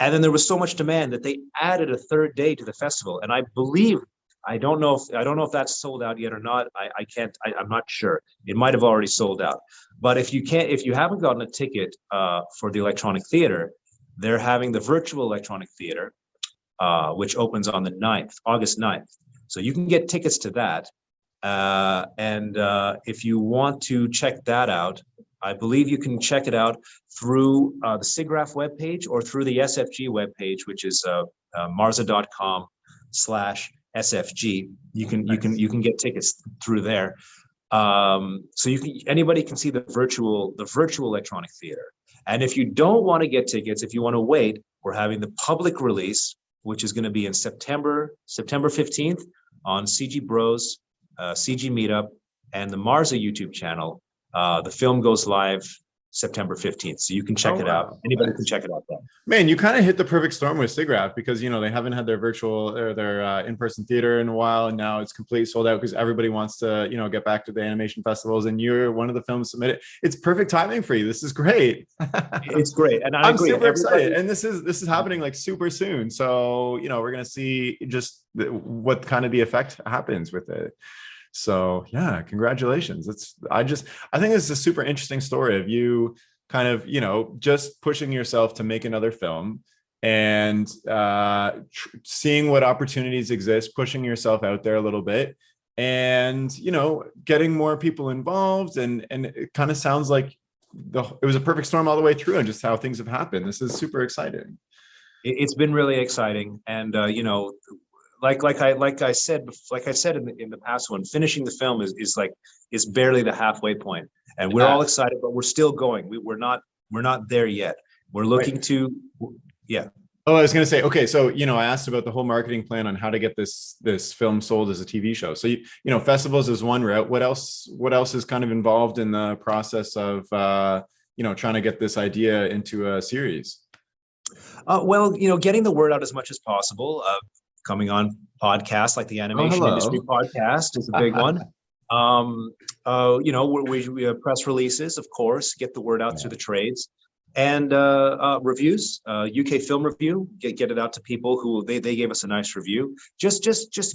And then there was so much demand that they added a third day to the festival. And I believe, I don't know if that's sold out yet or not. I'm not sure. It might have already sold out. But if you haven't gotten a ticket for the electronic theater, they're having the virtual electronic theater, which opens on the 9th, August 9th. So you can get tickets to that. And if you want to check that out, I believe you can check it out through the SIGGRAPH webpage or through the SFG webpage, which is marza.com/SFG. You can get tickets through there. So anybody can see the virtual electronic theater. And if you don't want to get tickets, if you want to wait, we're having the public release, which is going to be in September 15th on CgBros, CgMeetup, and the Marza YouTube channel. The film goes live September 15th, so you can check it out. Anybody can check it out then. Man, you kind of hit the perfect storm with SIGGRAPH, because they haven't had their virtual or their in-person theater in a while, and now it's completely sold out because everybody wants to get back to the animation festivals, and you're one of the films submitted. It's perfect timing for you. This is great. It's great, and I'm super excited, and this is happening like super soon. So we're gonna see just what kind of the effect happens with it. So yeah, congratulations. I think it's a super interesting story of you kind of, just pushing yourself to make another film and seeing what opportunities exist, pushing yourself out there a little bit, and getting more people involved, and it kind of sounds like it was a perfect storm all the way through, and just how things have happened. This is super exciting. It's been really exciting, and like I said in the past one, finishing the film is barely the halfway point, and we're all excited, but we're still going. We're not there yet. We're looking to, yeah. Oh, I was going to say, okay, so I asked about the whole marketing plan on how to get this film sold as a TV show. So festivals is one route. What else is kind of involved in the process of trying to get this idea into a series? Well, getting the word out as much as possible. Coming on podcasts like the Animation Industry Podcast is a big one. We have press releases, of course, get the word out to the trades, and reviews. UK Film Review, get it out to people who they gave us a nice review. Just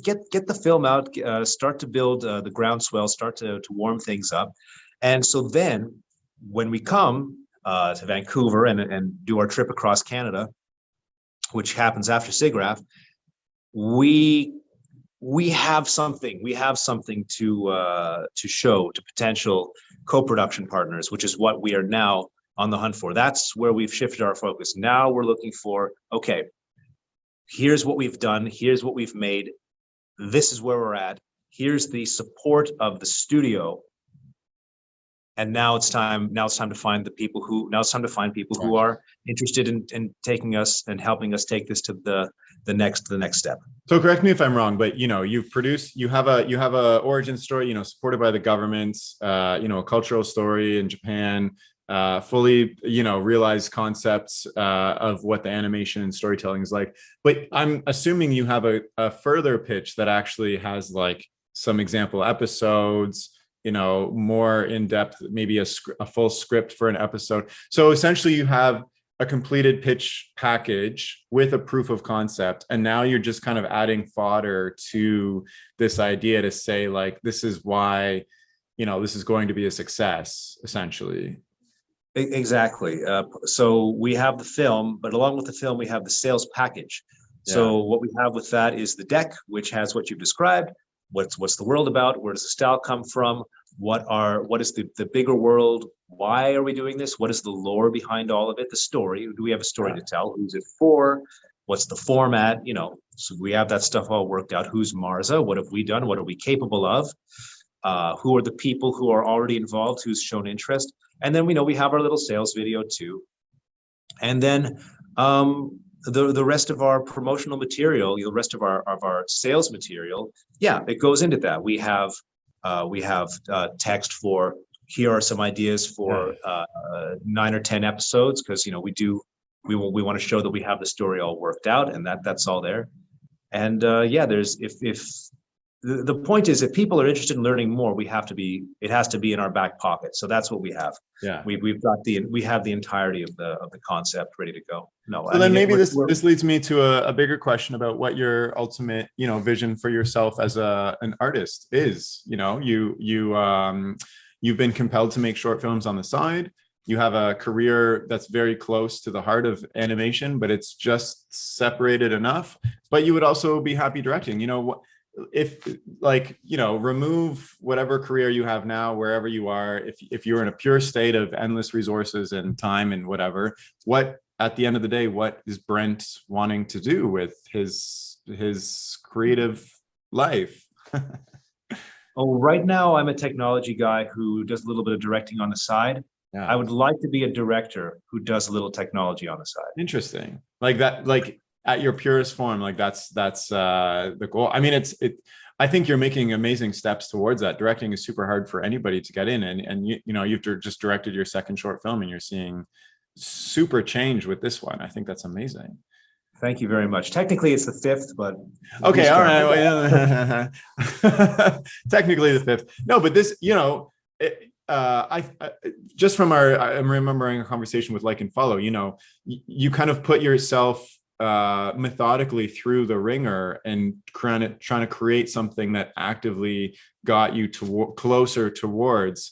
get the film out. Start to build the groundswell. Start to warm things up, and so then when we come to Vancouver and do our trip across Canada, which happens after SIGGRAPH, we we have something. We have something to show to potential co-production partners, which is what we are now on the hunt for. That's where we've shifted our focus. Now we're looking for, okay, here's what we've done. Here's what we've made. This is where we're at. Here's the support of the studio. And now it's time to find people who are interested in taking us and helping us take this to the next step. So correct me if I'm wrong, but you have a origin story, supported by the government, a cultural story in Japan, fully, realized concepts of what the animation and storytelling is like. But I'm assuming you have a further pitch that actually has like some example episodes, more in depth, maybe a full script for an episode. So essentially you have a completed pitch package with a proof of concept. And now you're just kind of adding fodder to this idea to say like, this is why, this is going to be a success, essentially. Exactly. So we have the film, but along with the film, we have the sales package. Yeah. So what we have with that is the deck, which has what you've described. What's the world about? Where does the style come from? What is the bigger world? Why are we doing this? What is the lore behind all of it? The story. Do we have a story to tell? Who's it for? What's the format? So we have that stuff all worked out. Who's Marza? What have we done? What are we capable of? Who are the people who are already involved? Who's shown interest? And then we have our little sales video too. And then the rest of our promotional material, the rest of our sales material, it goes into that. We have text for, here are some ideas for 9 or 10 episodes, because we want to show that we have the story all worked out, and that's all there. And there's if the point is, if people are interested in learning more, it has to be in our back pocket. So that's what we have. Yeah, we have the entirety of the concept ready to go. So then maybe this leads me to a bigger question about what your ultimate vision for yourself as an artist is. You've been compelled to make short films on the side. You have a career that's very close to the heart of animation, but it's just separated enough. But you would also be happy directing. If remove whatever career you have now, wherever you are, if you're in a pure state of endless resources and time and whatever, what at the end of the day, what is Brent wanting to do with his creative life? Oh, right now I'm a technology guy who does a little bit of directing on the side. Yeah. I would like to be a director who does a little technology on the side. Interesting. Like that, like at your purest form, like that's the goal. I mean, I think you're making amazing steps towards that. Directing is super hard for anybody to get in, and you've just directed your second short film, and you're seeing super change with this one. I think that's amazing. Thank you very much. Technically, it's the fifth, but okay, all right. Technically the fifth. No, but this, I just from I'm remembering a conversation with Like and Follow. You kind of put yourself methodically through the ringer and trying to create something that actively got you closer towards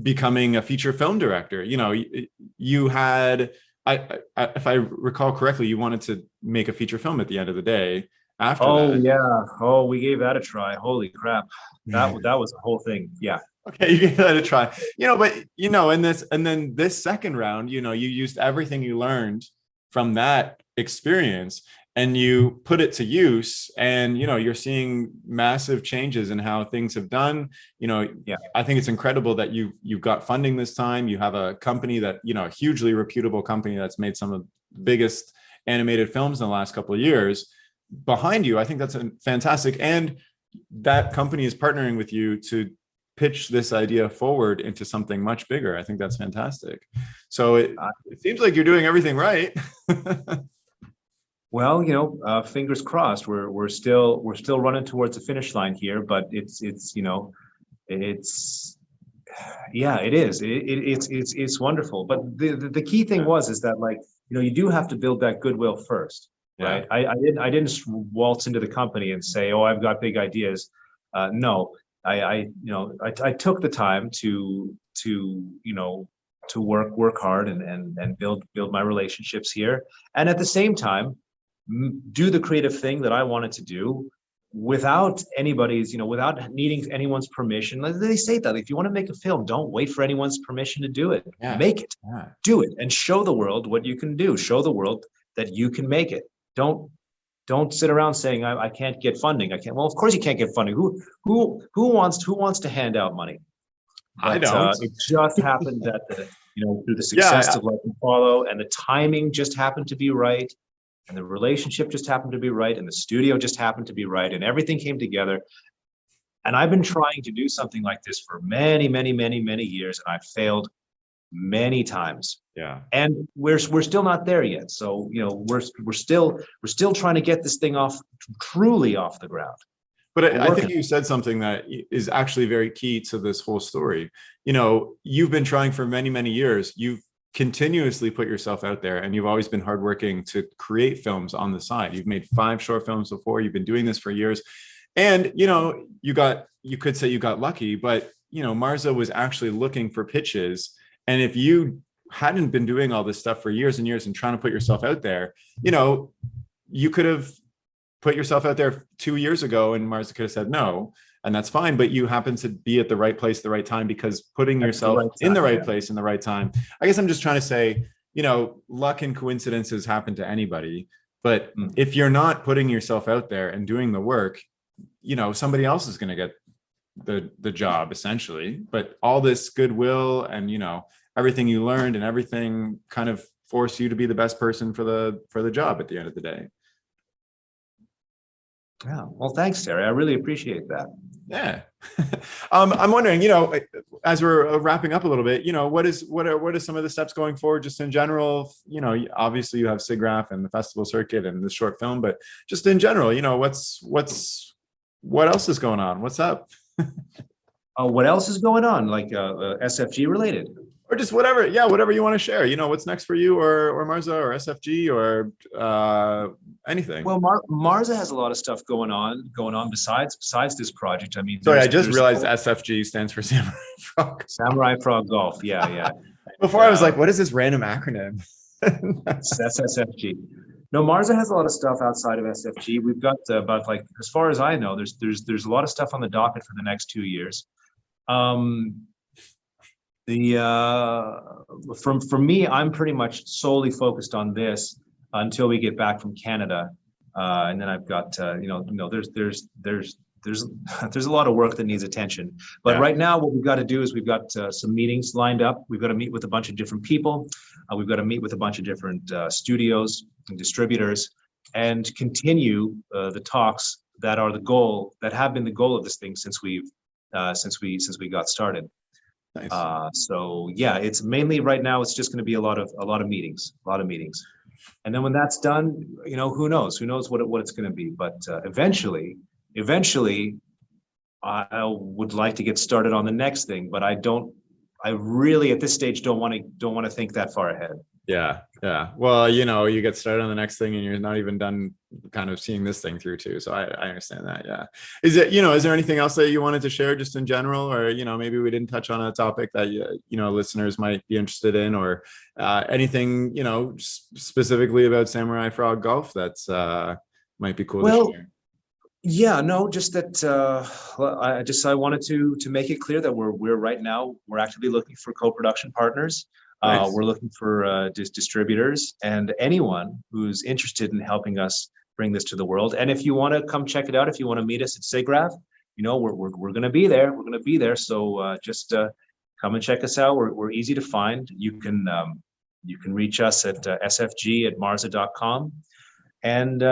becoming a feature film director. You had, if I recall correctly, you wanted to make a feature film at the end of the day after that. Yeah. Oh, we gave that a try. Holy crap. That was the whole thing. Yeah. Okay, you gave that a try. And then this second round, you used everything you learned from that experience and you put it to use, and you're seeing massive changes in how things have done. I think it's incredible that you've got funding this time. You have a company that, a hugely reputable company that's made some of the biggest animated films in the last couple of years behind you. I think that's fantastic. And that company is partnering with you to pitch this idea forward into something much bigger. I think that's fantastic. So it seems like you're doing everything right. Well, fingers crossed. We're still running towards the finish line here, but it is. It's wonderful. But the key thing is that you do have to build that goodwill first, right? I didn't waltz into the company and say, oh, I've got big ideas. No, I took the time to work hard and build my relationships here, and at the same time do the creative thing that I wanted to do without anybody's, without needing anyone's permission. Like they say that if you want to make a film, don't wait for anyone's permission to do it. Yeah. Make it, Yeah. do it, and show the world what you can do. Show the world that you can make it. Don't sit around saying I can't get funding. I can't. Well, of course you can't get funding. Who wants to hand out money? But, I don't. It just happened that through the success of Like and Follow, and the timing just happened to be right, and the relationship just happened to be right, and the studio just happened to be right, and everything came together. And I've been trying to do something like this for many, many, many, many years, and I've failed many times. Yeah. And we're still not there yet. So we're still trying to get this thing truly off the ground. But I think you said something that is actually very key to this whole story. You've been trying for many, many years. You've continuously put yourself out there, and you've always been hardworking to create films on the side. You've made 5 short films before. You've been doing this for years. And, you could say you got lucky, but, Marza was actually looking for pitches. And if you hadn't been doing all this stuff for years and years and trying to put yourself out there, you could have put yourself out there 2 years ago and Marza could have said no, and that's fine. But you happen to be at the right place, the right time, because putting yourself in the right place in the right time. I guess I'm just trying to say, luck and coincidences happen to anybody. But if you're not putting yourself out there and doing the work, somebody else is going to get the job essentially. But all this goodwill and, everything you learned and everything kind of force you to be the best person for the job at the end of the day. Yeah. Well, thanks, Terry. I really appreciate that. Yeah. I'm wondering, as we're wrapping up a little bit, what are some of the steps going forward just in general? Obviously you have SIGGRAPH and the festival circuit and the short film, but just in general, what else is going on? What's up? What else is going on? Like SFG related? Or just whatever. Yeah, whatever you want to share. What's next for you or Marza or SFG or anything. Well, Marza has a lot of stuff going on besides this project. I mean, sorry, I just realized SFG stands for Samurai Frog. Samurai Frog Golf. Yeah. Before I was like, what is this random acronym? That's SFG. No, Marza has a lot of stuff outside of SFG. We've got about, like, as far as I know, there's a lot of stuff on the docket for the next 2 years. For me, I'm pretty much solely focused on this until we get back from Canada, and then I've got there's a lot of work that needs attention. But right now, what we've got to do is we've got some meetings lined up. We've got to meet with a bunch of different people. We've got to meet with a bunch of different studios and distributors, and continue the talks that have been the goal of this thing since we got started. Nice. So yeah, it's mainly right now. It's just going to be a lot of meetings, and then when that's done, who knows what it's going to be. But eventually, I would like to get started on the next thing. But I really at this stage don't want to think that far ahead. Yeah. Well, you get started on the next thing and you're not even done kind of seeing this thing through too. So I understand that. Yeah. Is there anything else that you wanted to share just in general, or, maybe we didn't touch on a topic that, listeners might be interested in, or anything, specifically about Samurai Frog Golf that's might be cool to share? Yeah, no, just that I wanted to make it clear that we're right now, we're actively looking for co-production partners. Nice. We're looking for distributors and anyone who's interested in helping us bring this to the world. And if you want to come check it out, if you want to meet us at SIGGRAPH, we're going to be there. We're going to be there. So just come and check us out. We're easy to find. You can reach us at sfg@marza.com. And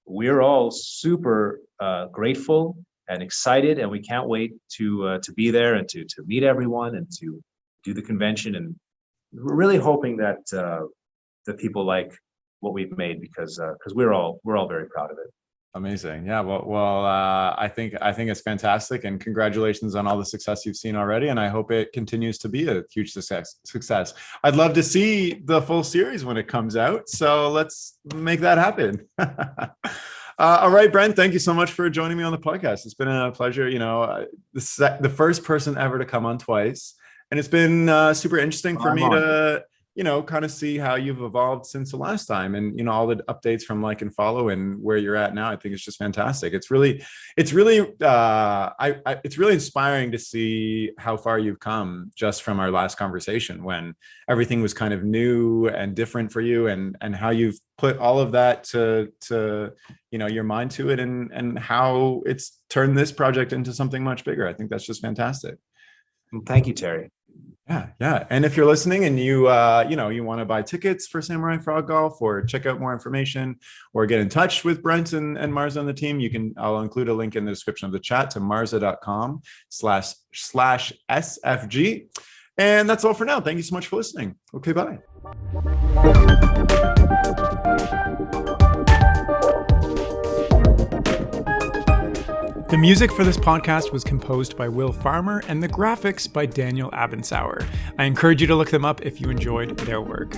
we're all super grateful and excited, and we can't wait to be there and to meet everyone and to do the convention. And we're really hoping that people like what we've made, because we're all very proud of it. Amazing. Yeah. Well, I think it's fantastic, and congratulations on all the success you've seen already. And I hope it continues to be a huge success. I'd love to see the full series when it comes out. So let's make that happen. All right, Brent, thank you so much for joining me on the podcast. It's been a pleasure. The first person ever to come on twice. And it's been super interesting for me to kind of see how you've evolved since the last time, and all the updates from like and follow and where you're at now. I think it's just fantastic. It's really it's really inspiring to see how far you've come just from our last conversation, when everything was kind of new and different for you, and how you've put all of that to your mind to it, and how it's turned this project into something much bigger. I think that's just fantastic. Thank you, Terry. Yeah. And if you're listening and you want to buy tickets for Samurai Frog Golf, or check out more information, or get in touch with Brent and Marza and the team, I'll include a link in the description of the chat to marza.com/SFG. And that's all for now. Thank you so much for listening. Okay, bye. The music for this podcast was composed by Will Farmer, and the graphics by Daniel Abensauer. I encourage you to look them up if you enjoyed their work.